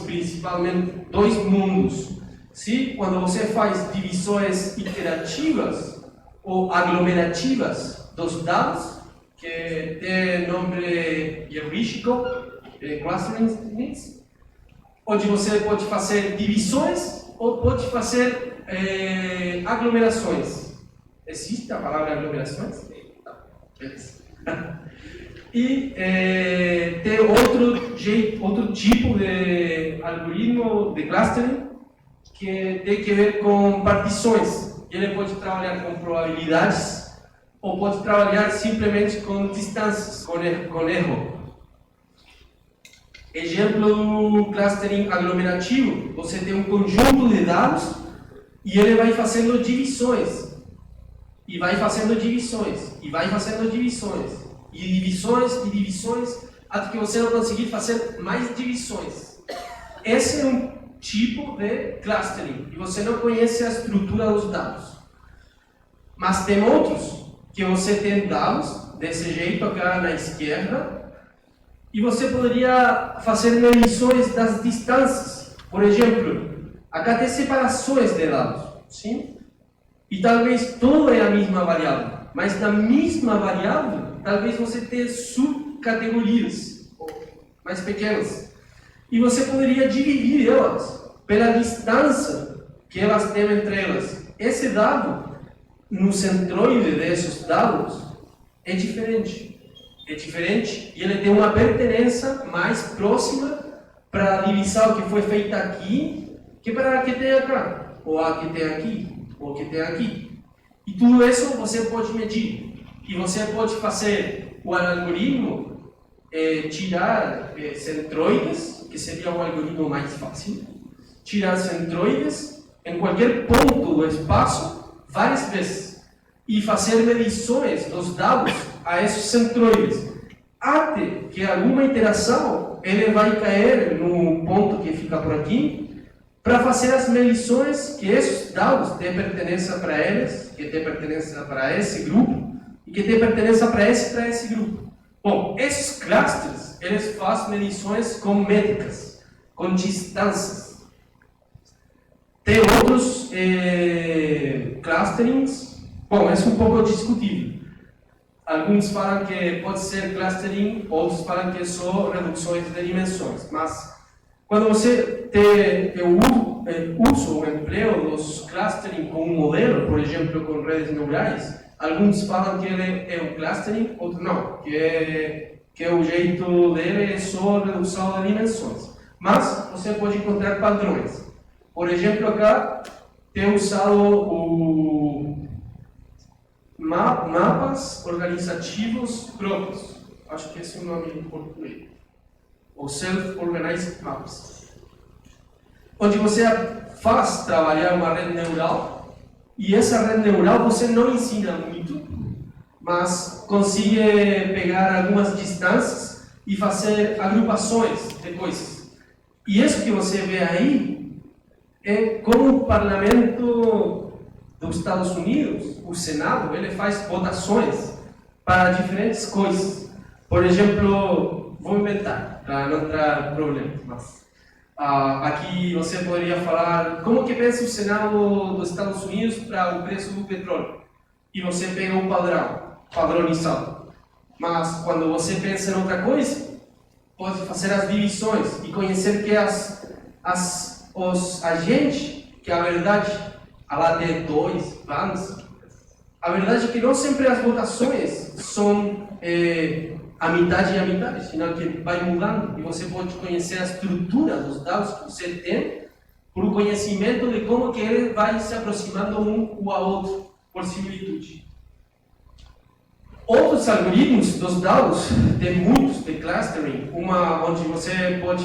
principalmente dois mundos. Se quando você faz divisões iterativas ou aglomerativas dos dados, que tem nome heurístico, clustering techniques, onde você pode fazer divisões ou pode fazer aglomerações. Existe a palavra aglomerações? Não. E tem outro tipo de algoritmo de clustering que tem que ver com partições. Ele pode trabalhar com probabilidades ou pode trabalhar simplesmente com distâncias, com erro. Exemplo, clustering aglomerativo. Você tem um conjunto de dados e ele vai fazendo divisões. E vai fazendo divisões. E vai fazendo divisões. E divisões, até que você não conseguir fazer mais divisões. Esse é um tipo de clustering e você não conhece a estrutura dos dados. Mas tem outros que você tem dados desse jeito aqui na esquerda e você poderia fazer medições das distâncias. Por exemplo, aqui tem separações de dados, sim? E talvez tudo é a mesma variável, mas na mesma variável, talvez você tenha subcategorias mais pequenas. E você poderia dividir elas pela distância que elas têm entre elas. Esse dado, no centroide desses dados, é diferente. É diferente e ele tem uma pertença mais próxima para a divisão que foi feita aqui que para a que tem cá, ou a que tem aqui, ou que tem aqui. E tudo isso você pode medir. E você pode fazer o algoritmo tirar centroides, que seria o algoritmo mais fácil, tirar centroides em qualquer ponto do espaço várias vezes e fazer medições dos dados a esses centroides, até que alguma iteração ele vai cair no ponto que fica por aqui, para fazer as medições que esses dados têm pertença para eles, que têm pertença para esse grupo e que têm pertença para esse grupo. Bom, esses clusters, eles fazem medições com métricas, com distâncias. Tem outros clusterings. Bom, esse é um pouco discutível. Alguns falam que pode ser clustering, outros falam que é só reduções de dimensões. Mas, quando você tem o uso ou emprego dos clustering com um modelo, por exemplo, com redes neurais, alguns falam que ele é um clustering, outros não, que o jeito dele é só redução de dimensões. Mas, você pode encontrar padrões. Por exemplo, acá, tem usado o mapas organizativos próprios. Acho que esse é o nome em português. Ou Self-Organized Maps. Onde você faz trabalhar uma rede neural e essa rede neural você não ensina muito, mas consegue pegar algumas distâncias e fazer agrupações de coisas. E isso que você vê aí é como o parlamento dos Estados Unidos, o Senado, ele faz votações para diferentes coisas. Por exemplo, vou inventar, para não dar problema, mas aqui você poderia falar como que pensa o Senado dos Estados Unidos para o preço do petróleo. E você pega um padronizado. Mas quando você pensa em outra coisa, pode fazer as divisões e conhecer que os agentes, que a verdade, lá tem dois planos, a verdade é que não sempre as votações são a metade e a metade, senão que vai mudando e você pode conhecer a estrutura dos dados que você tem por conhecimento de como que ele vai se aproximando um ao outro por similitude. Outros algoritmos dos dados, tem muitos de clustering, onde você pode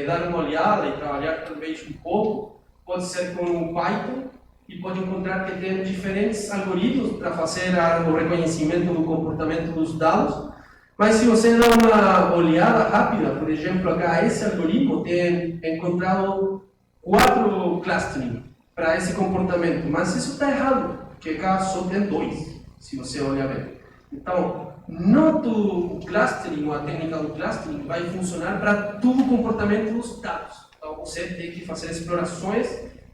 dar uma olhada e trabalhar talvez um pouco, pode ser com o Python, e pode encontrar que tem diferentes algoritmos para fazer o reconhecimento do comportamento dos dados. Mas se você dá uma olhada rápida, por exemplo, acá esse algoritmo tem encontrado 4 clustering para esse comportamento, mas isso está errado, porque cá só tem 2, se você olhar bem. Então, não o clustering ou a técnica do clustering vai funcionar para todo o comportamento dos dados. Então, você tem que fazer explorações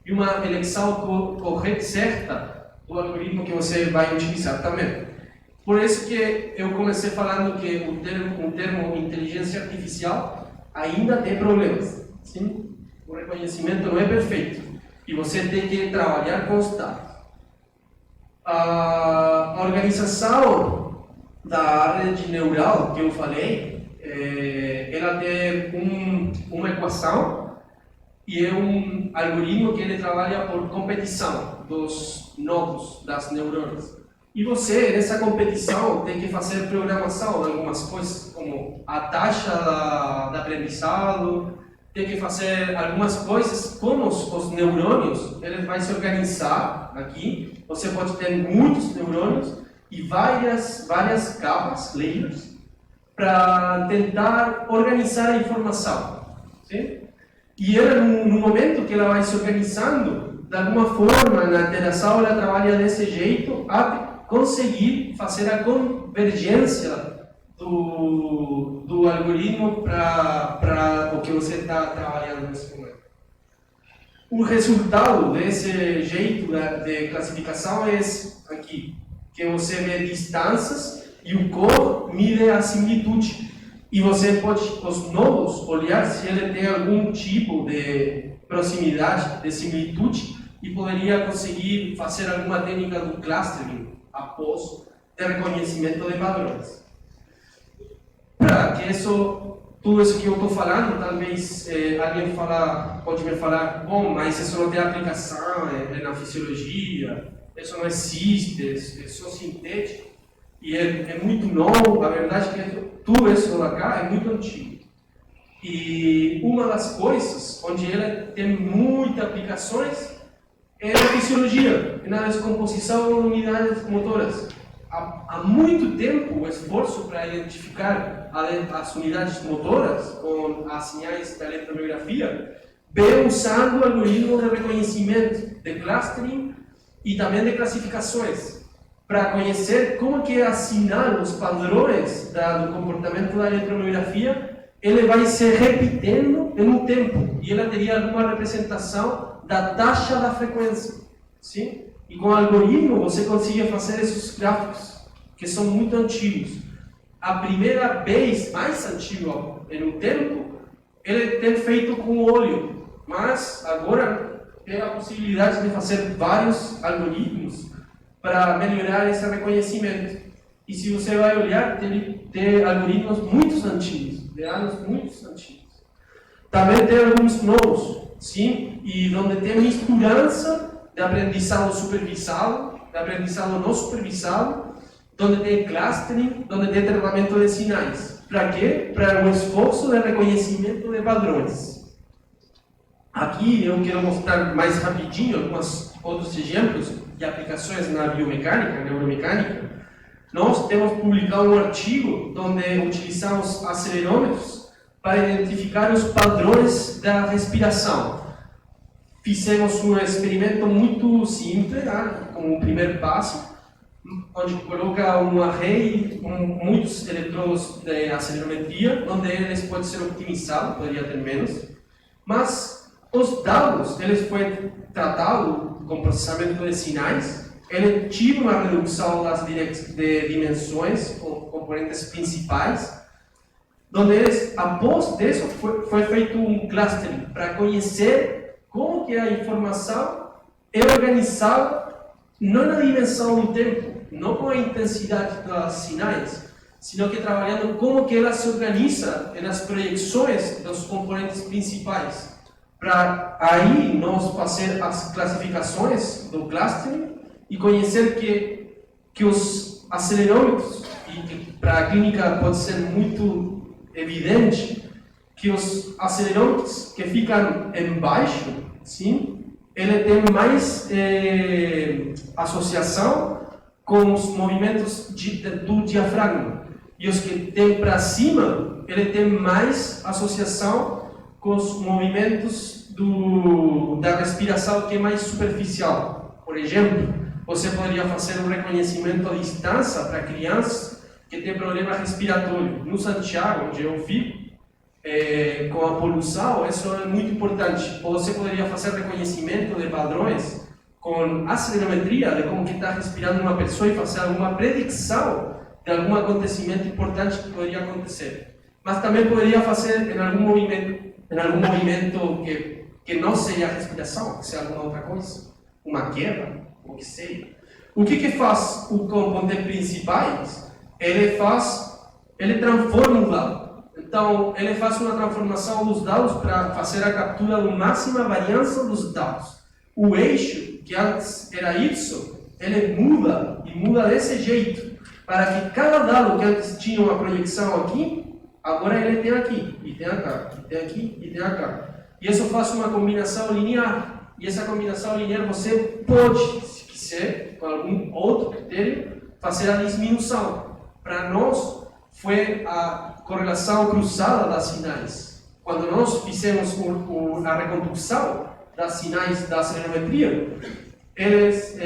e uma eleição correta, certa, do algoritmo que você vai utilizar também. Por isso que eu comecei falando que o termo inteligência artificial ainda tem problemas. Sim? O reconhecimento não é perfeito e você tem que trabalhar com os dados. A organização da rede neural que eu falei, ela tem uma equação e é um algoritmo que ele trabalha por competição dos nodos das neurônios. E você, nessa competição, tem que fazer programação de algumas coisas, como a taxa de aprendizado, tem que fazer algumas coisas, como os neurônios, eles vão se organizar aqui. Você pode ter muitos neurônios e várias capas, layers, para tentar organizar a informação. Sim? E ela, no momento que ela vai se organizando, de alguma forma, na interação, ela trabalha desse jeito até conseguir fazer a convergência do algoritmo para o que você está trabalhando nesse momento. O resultado desse jeito de classificação é esse aqui, que você vê distâncias e o core mide a similitude. E você pode, os nodos, olhar se ele tem algum tipo de proximidade, de similitude, e poderia conseguir fazer alguma técnica do clustering após de reconhecimento de padrões. Para que tudo isso que eu estou falando, talvez alguém pode me falar, bom, mas isso não tem aplicação na fisiologia, isso não existe, é só sintético, e é muito novo. A verdade é que tudo isso cá é muito antigo. E uma das coisas onde ele tem muitas aplicações é na fisiologia, na descomposição de unidades motoras. Há muito tempo o esforço para identificar as unidades motoras com as sinais da eletromiografia vem usando algoritmos de reconhecimento, de clustering e também de classificações, para conhecer como que assinar os padrões do comportamento da eletromiografia, ele vai se repetindo em um tempo e ela teria alguma representação da taxa da frequência, sim? E com o algoritmo você consegue fazer esses gráficos que são muito antigos. A primeira vez mais antiga em um tempo, ele tem feito com óleo, mas agora tem a possibilidade de fazer vários algoritmos para melhorar esse reconhecimento. E se você vai olhar, tem algoritmos muito antigos, de anos muito antigos. Também tem alguns novos, sim, e onde tem misturança de aprendizado supervisado, de aprendizado não supervisado, onde tem clustering, onde tem tratamento de sinais. Para quê? Para o esforço de reconhecimento de padrões. Aqui eu quero mostrar mais rapidinho alguns outros exemplos de aplicações na biomecânica, neuromecânica. Nós temos publicado um artigo onde utilizamos acelerômetros para identificar os padrões da respiração. Fizemos um experimento muito simples, como primeiro passo, onde coloca um array com muitos eletrodos de acelerometria, onde eles podem ser optimizados, poderia ter menos, mas os dados, eles foram tratados com processamento de sinais, ele tinha uma redução das dimensões, com componentes principais, onde eles, após isso, foi feito um clustering para conhecer como que a informação é organizada não na dimensão do tempo, não com a intensidade das sinais, sino que trabalhando como que ela se organiza nas projeções dos componentes principais. Para aí nós fazer as classificações do clustering e conhecer que os acelerômetros, e que para a clínica pode ser muito evidente, que os acelerômetros que ficam embaixo, sim, ele tem mais associação com os movimentos do diafragma. E os que tem para cima, ele tem mais associação com os movimentos da respiração, que é mais superficial. Por exemplo, você poderia fazer um reconhecimento à distância para crianças que têm problema respiratório. No Santiago, onde eu fico, com a poluição, isso é muito importante. Você poderia fazer reconhecimento de padrões com acelerometria, de como que está respirando uma pessoa e fazer alguma predição de algum acontecimento importante que poderia acontecer. Mas também poderia fazer em algum movimento que não seja a respiração, que seja alguma outra coisa, uma queda, o que seja. O que faz o componente principal? Ele transforma o dado. Então, ele faz uma transformação dos dados para fazer a captura da máxima variância dos dados. O eixo, que antes era Y, ele muda, e muda desse jeito, para que cada dado que antes tinha uma projeção aqui, agora ele tem aqui, e tem acá, e tem aqui, e tem acá. E isso faz uma combinação linear. E essa combinação linear você pode, se quiser, com algum outro critério, fazer a diminuição. Para nós, foi a correlação cruzada das sinais. quando nós fizemos a reconstrução das sinais da acelerometria, eles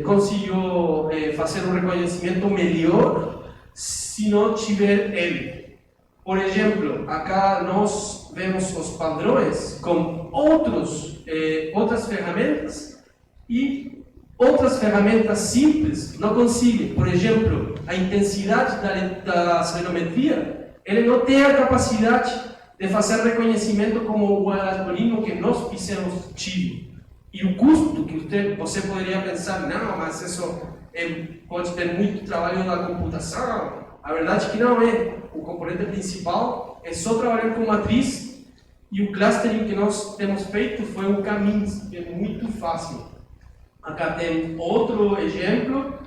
conseguiram fazer um reconhecimento melhor se não tiver ele. Por exemplo, acá nós vemos os padrões com outras ferramentas e outras ferramentas simples não conseguem. Por exemplo, a intensidade da acelerometria, ele não tem a capacidade de fazer reconhecimento como o algoritmo que nós fizemos tive. E o custo que você poderia pensar, não, mas isso pode ter muito trabalho da computação. A verdade é que não é. O componente principal é só trabalhar com matriz, e o clustering que nós temos feito foi um caminho que é muito fácil. Acá tem outro exemplo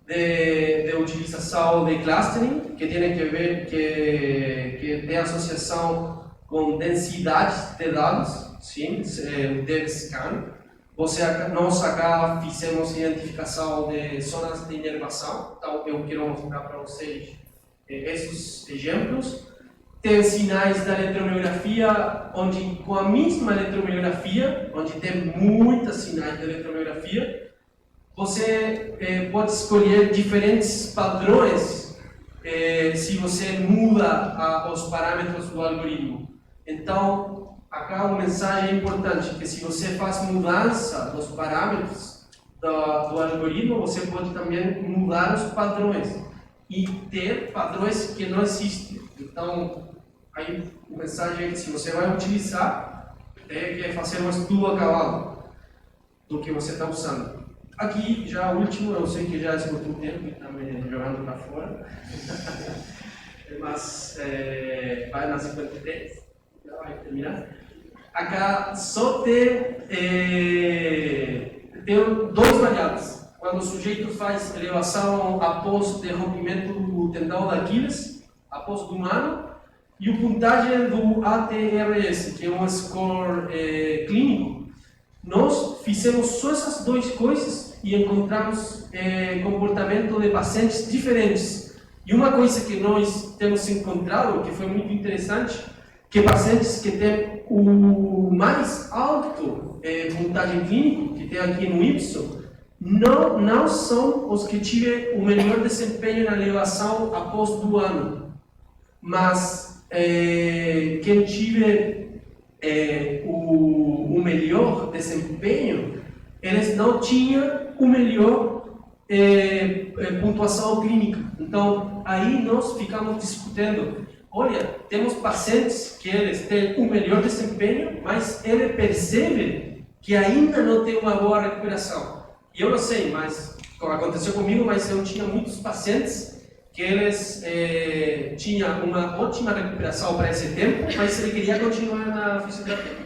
de utilização de clustering, que tem que ver que tem associação com densidade de dados, sim, o DevScan. Nós acá fizemos identificação de zonas de inervação, então eu quero mostrar para vocês esses exemplos. Tem sinais da eletromiografia, onde com a mesma eletromiografia, onde tem muitas sinais de eletromiografia, você pode escolher diferentes padrões se você muda os parâmetros do algoritmo. Então, acá uma mensagem importante, que se você faz mudança dos parâmetros do algoritmo, você pode também mudar os padrões e ter padrões que não existem. Então, aí a mensagem é que se você vai utilizar, tem que fazer um estudo acabado do que você está usando. Aqui, já o último, eu sei que já esgotou o tempo e está me jogando para fora, mas vai na 53, já vai terminar. Acá só tem dois variáveis. Quando o sujeito faz elevação após o rompimento do tendão da Aquiles, após do humano, e o puntagem do ATRS, que é um score clínico. Nós fizemos só essas duas coisas e encontramos comportamento de pacientes diferentes. E uma coisa que nós temos encontrado, que foi muito interessante, que pacientes que têm o mais alto puntagem clínico, que tem aqui no Y, não são os que tiveram o melhor desempenho na elevação após do ano, mas quem tiver o melhor desempenho, eles não tinham o melhor pontuação clínica. Então, aí nós ficamos discutindo, olha, temos pacientes que eles têm o melhor desempenho, mas ele percebe que ainda não tem uma boa recuperação. E eu não sei, mas aconteceu comigo, mas eu tinha muitos pacientes que eles tinham uma ótima recuperação para esse tempo, mas ele queria continuar na fisioterapia,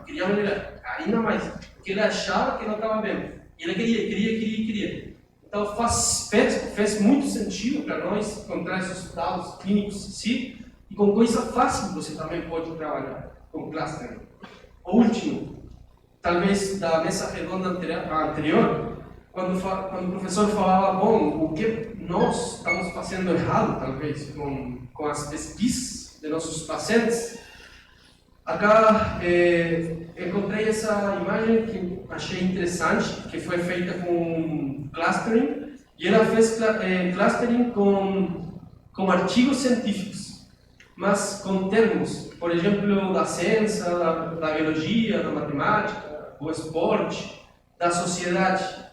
queria melhorar, ainda mais, porque ele achava que não estava bem. E ele queria. Então fez muito sentido para nós encontrar esses dados clínicos, sim, e com coisa fácil você também pode trabalhar, com clustering. O último, talvez da mesa redonda anterior, quando o professor falava, bom, o que nós estamos fazendo errado, talvez, com as pesquisas de nossos pacientes, acá encontrei essa imagem que achei interessante, que foi feita com clustering, e ela fez clustering com artigos científicos, mas com termos, por exemplo, da ciência, da biologia, da matemática, do esporte, da sociedade.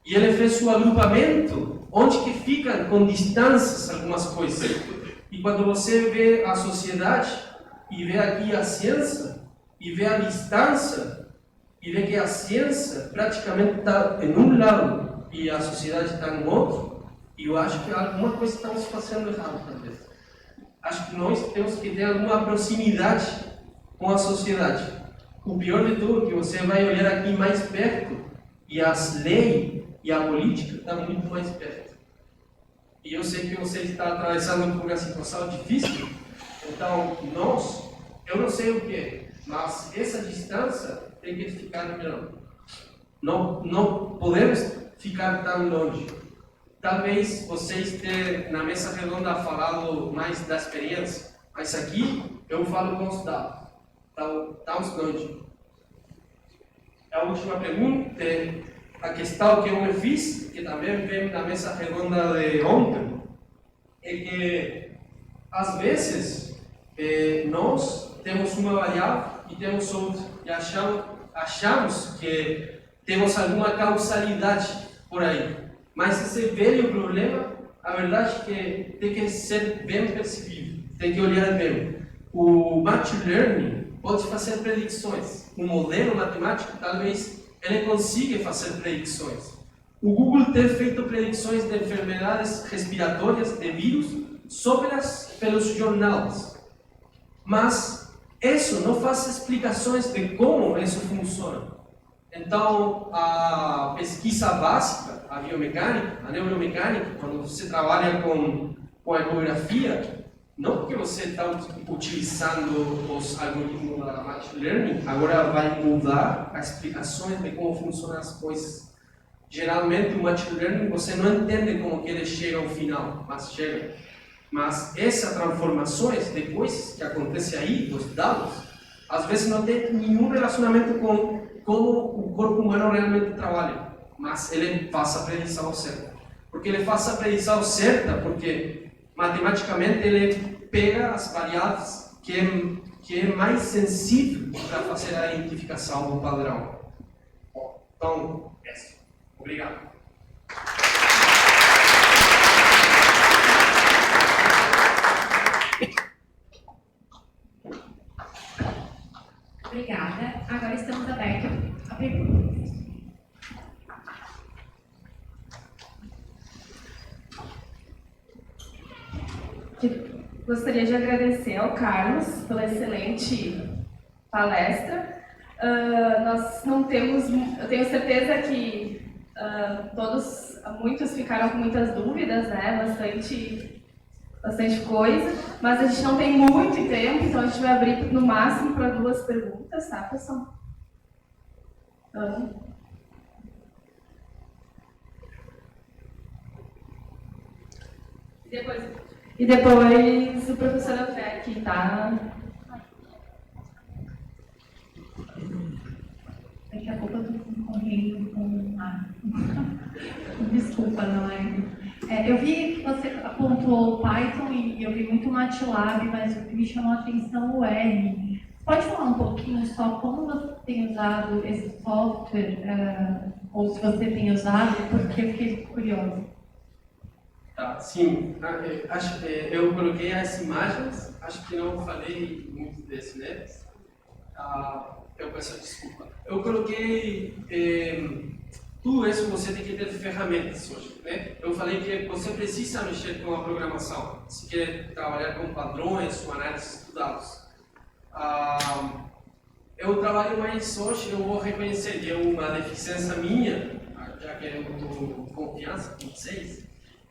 E ele fez o agrupamento onde que ficam com distâncias algumas coisas. E quando você vê a sociedade e vê aqui a ciência e vê a distância e vê que a ciência praticamente está em um lado e a sociedade está no outro, e eu acho que alguma coisa estamos fazendo errado talvez. Acho que nós temos que ter alguma proximidade com a sociedade. O pior de tudo é que você vai olhar aqui mais perto e as leis e a política estão muito mais perto. E eu sei que você está atravessando por uma situação difícil, então eu não sei o que é, mas essa distância tem que ficar melhor. Não podemos ficar tão longe. Talvez vocês tenham na mesa redonda falado mais da experiência, mas aqui eu falo com os dados. Então, está estudando. A última pergunta, a questão que eu me fiz, que também vem da mesa redonda de ontem, é que, às vezes, nós temos uma variável e temos outra, e achamos que temos alguma causalidade por aí. Mas esse velho problema, a verdade é que tem que ser bem percebido, tem que olhar bem. O Machine Learning pode fazer predições. O modelo matemático, talvez, ele consiga fazer predições. O Google tem feito predições de enfermidades respiratórias, de vírus, só pelos jornais. Mas isso não faz explicações de como isso funciona. Então, a pesquisa básica, a biomecânica, a neuromecânica, quando você trabalha com a ecografia, não porque você está utilizando os algoritmos da Machine Learning, agora vai mudar as explicações de como funcionam as coisas. Geralmente, o Machine Learning, você não entende como que ele chega ao final, mas chega. Mas essas transformações, depois que acontece aí, dos dados, às vezes não tem nenhum relacionamento com como o corpo humano realmente trabalha. Mas ele faz a predição certa. Porque ele faz a predição certa porque matematicamente ele pega as variáveis que é mais sensível para fazer a identificação do padrão. Então, é isso. Obrigado. Obrigada. Agora estamos abertos a perguntas. Gostaria de agradecer ao Carlos pela excelente palestra. Nós não temos, eu tenho certeza que muitos ficaram com muitas dúvidas, né? Bastante coisa, mas a gente não tem muito tempo, então a gente vai abrir no máximo para 2 perguntas, tá, pessoal? Então... E depois o professor André, que está... Daqui a pouco eu estou concorrendo com Desculpa, não é? Eu vi que você apontou o Python e eu vi muito o MATLAB, mas o que me chamou a atenção o R. Pode falar um pouquinho só como você tem usado esse software, ou se você tem usado, porque eu fiquei curiosa. Tá, sim, eu coloquei as imagens, acho que não falei muito desse, né? Eu peço desculpa. Eu coloquei tudo isso, você tem que ter ferramentas hoje, né? Eu falei que você precisa mexer com a programação, se quer trabalhar com padrões ou análises de dados. Eu trabalho mais hoje, eu vou reconhecer que é uma deficiência minha, já que eu estou com confiança com vocês.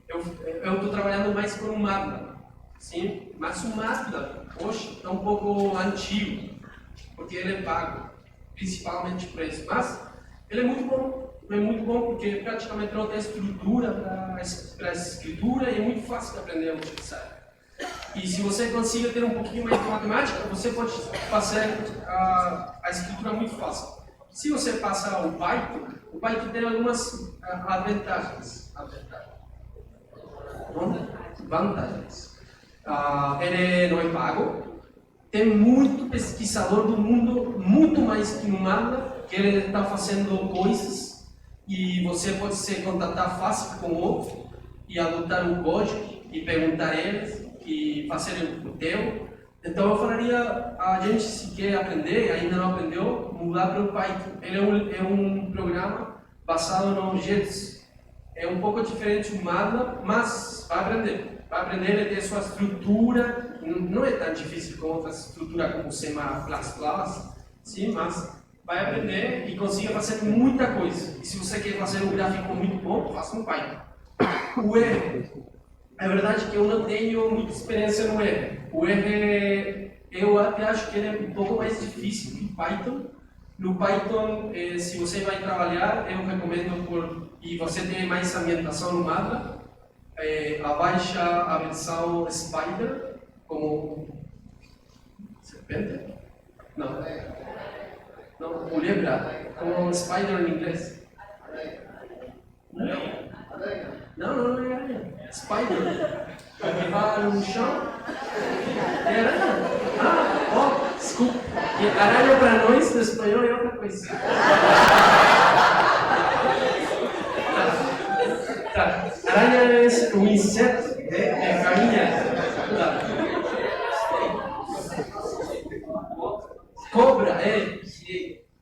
Eu estou trabalhando mais com o MATLAB, sim? Mas o MATLAB hoje é um pouco antigo, porque ele é pago, principalmente por isso. Mas ele é muito bom porque praticamente não tem estrutura para escritura e é muito fácil de aprender a utilizar. E se você conseguir ter um pouquinho mais de matemática, você pode fazer a escritura muito fácil. Se você passar o Python tem algumas vantagens. Ele não é pago, tem muito pesquisador do mundo, muito mais que no MATLAB, que ele está fazendo coisas e você pode se contatar fácil com o outro e adotar o código e perguntar a eles e fazer o teu. Então eu falaria, a gente se quer aprender, ainda não aprendeu, mudar para o Python. Ele é um programa basado em objetos. É um pouco diferente do MATLAB, mas vai aprender. Vai aprender, ele tem sua estrutura, não é tão difícil como outra estrutura como C++, sim, mas vai aprender e consiga fazer muita coisa. E se você quer fazer um gráfico muito bom, faça no Python. O R, é verdade que eu não tenho muita experiência no R. O R, eu até acho que ele é um pouco mais difícil que o Python. No Python, se você vai trabalhar, eu recomendo, e você tem mais ambientação no MATLAB, abaixa a versão Spider, como Serpente? Não. Não, culebra. Como spider em inglês. Não é aranha. Spider. Que vai no chão. É aranha. Desculpa. E aranha para nós, no espanhol, é outra coisa. Tá. Aranha é um inseto. É caminha. Tá.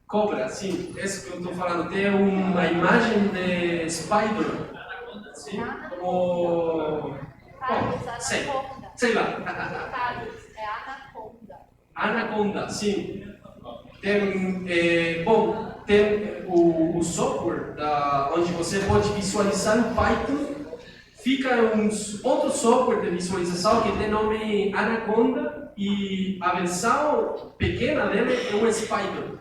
Cobra, sim. Esse que eu estou falando. Tem uma imagem de spider. Sim. Como... Sei lá. É anaconda. Anaconda, sim. Tem, tem o software onde você pode visualizar o Python. Fica outro software de visualização que tem nome Anaconda e a versão pequena dele é o Spider.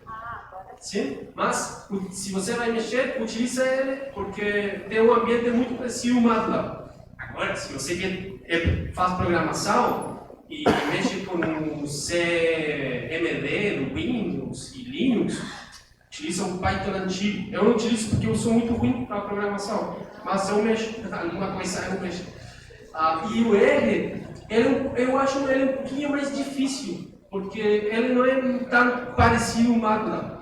Sim? Mas se você vai mexer, utilize ele porque tem um ambiente muito parecido com o MATLAB. Agora, se você faz programação e mexe com o CMD do Windows e Linux, utiliza um Python antigo. Eu não utilizo porque eu sou muito ruim para programação, mas eu mexo, alguma coisa eu mexo. E o R, eu acho ele um pouquinho mais difícil, porque ele não é tão parecido com o MATLAB.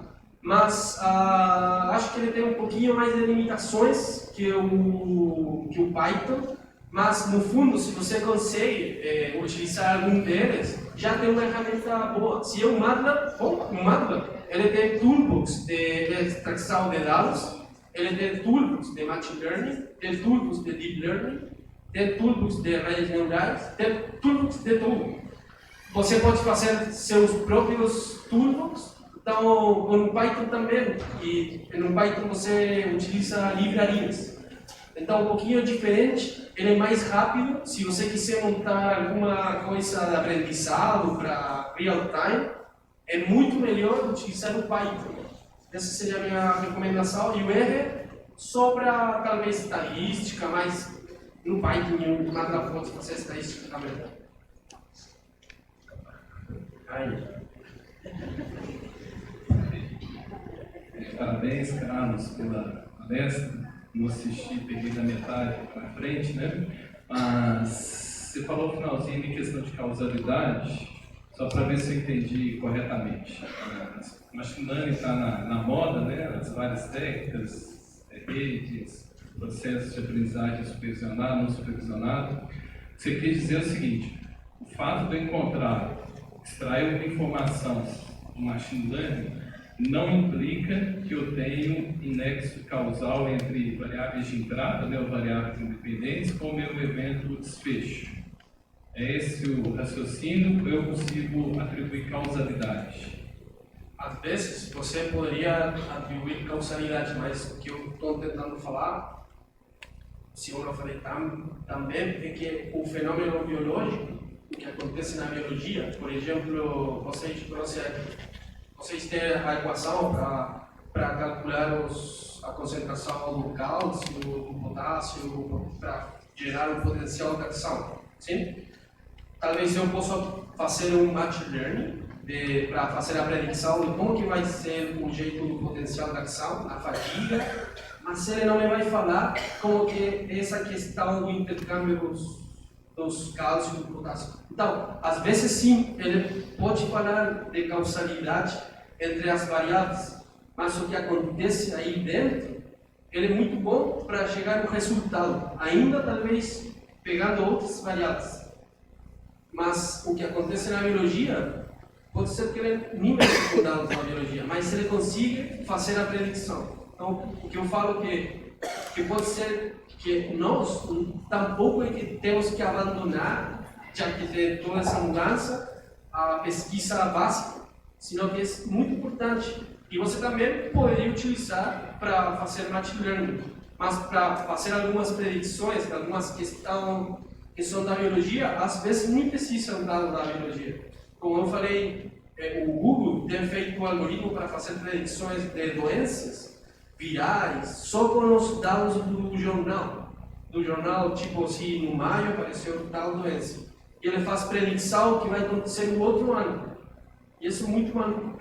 Mas acho que ele tem um pouquinho mais de limitações que o Python. Mas, no fundo, se você consegue utilizar algum deles, já tem uma ferramenta boa. Se é o MATLAB, ele tem toolbox de extração de dados, ele tem toolbox de machine learning, tem toolbox de deep learning, tem toolbox de redes neurais, tem toolbox de tudo. Você pode fazer seus próprios toolbox, então, com o Python também. E no Python você utiliza livrarias. Então, um pouquinho diferente, ele é mais rápido. Se você quiser montar alguma coisa de aprendizado para real time, é muito melhor utilizar o Python. Essa seria a minha recomendação. E o R só para talvez estatística, mas no Python e no MATLAB pode fazer estatística também. Aí. Parabéns, Carlos, pela palestra. Não assisti, peguei da metade para frente, né? Mas você falou no finalzinho em questão de causalidade, só para ver se eu entendi corretamente. O machine learning está na moda, né? As várias técnicas, redes, processos de aprendizagem supervisionado, não supervisionado. Você quer dizer o seguinte: o fato de eu extrair uma informação do machine learning não implica que eu tenho um nexo causal entre variáveis de entrada, né, ou variáveis independentes, com o meu evento desfecho. É esse o raciocínio, eu consigo atribuir causalidade? Às vezes você poderia atribuir causalidade, mas o que eu estou tentando falar, se eu não falei também, é que o fenômeno biológico, o que acontece na biologia, por exemplo, vocês têm a equação para calcular a concentração do cálcio, do potássio, para gerar um potencial de ação, sim? Talvez eu possa fazer um machine learning para fazer a predição de como que vai ser o jeito do potencial de ação, a fadiga, mas ele não me vai falar como que essa questão do intercâmbio dos cálcios e do potássio. Então, às vezes sim, ele pode falar de causalidade entre as variáveis, mas o que acontece aí dentro, ele é muito bom para chegar no resultado, ainda talvez pegando outras variáveis. Mas o que acontece na biologia, pode ser que ele nem é secundário na biologia, mas ele consiga fazer a predição. Então, o que eu falo que pode ser que nós tampouco é que temos que abandonar, já que tem toda essa mudança, a pesquisa básica, senão que é muito importante. E você também poderia utilizar para fazer machine learning, mas para fazer algumas predições, algumas questões que são da biologia, às vezes nem precisam da biologia. Como eu falei, o Google tem feito um algoritmo para fazer predições de doenças virais só com os dados do jornal. Do jornal, tipo assim, no maio apareceu tal doença. E ele faz predição que vai acontecer no outro ano. Isso é muito mal.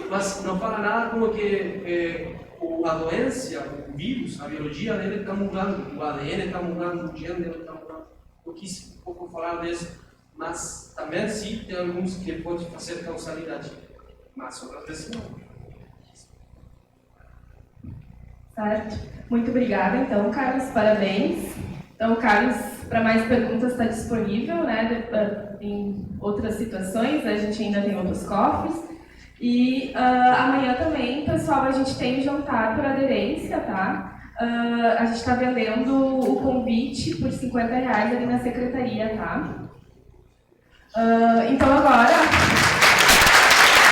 Mas não fala nada como que a doença, o vírus, a biologia dele está mudando, o ADN está mudando, o gene dele está mudando. Eu quis um pouco falar disso, mas também sim tem alguns que podem fazer causalidade, mas outras vezes não. Certo. Muito obrigada, então, Carlos, parabéns. Então, o Carlos, para mais perguntas, está disponível, né? Em outras situações, a gente ainda tem outros cofres. E amanhã também, pessoal, a gente tem jantar por aderência, tá? A gente está vendendo o convite por R$50 ali na secretaria, tá? Então, agora...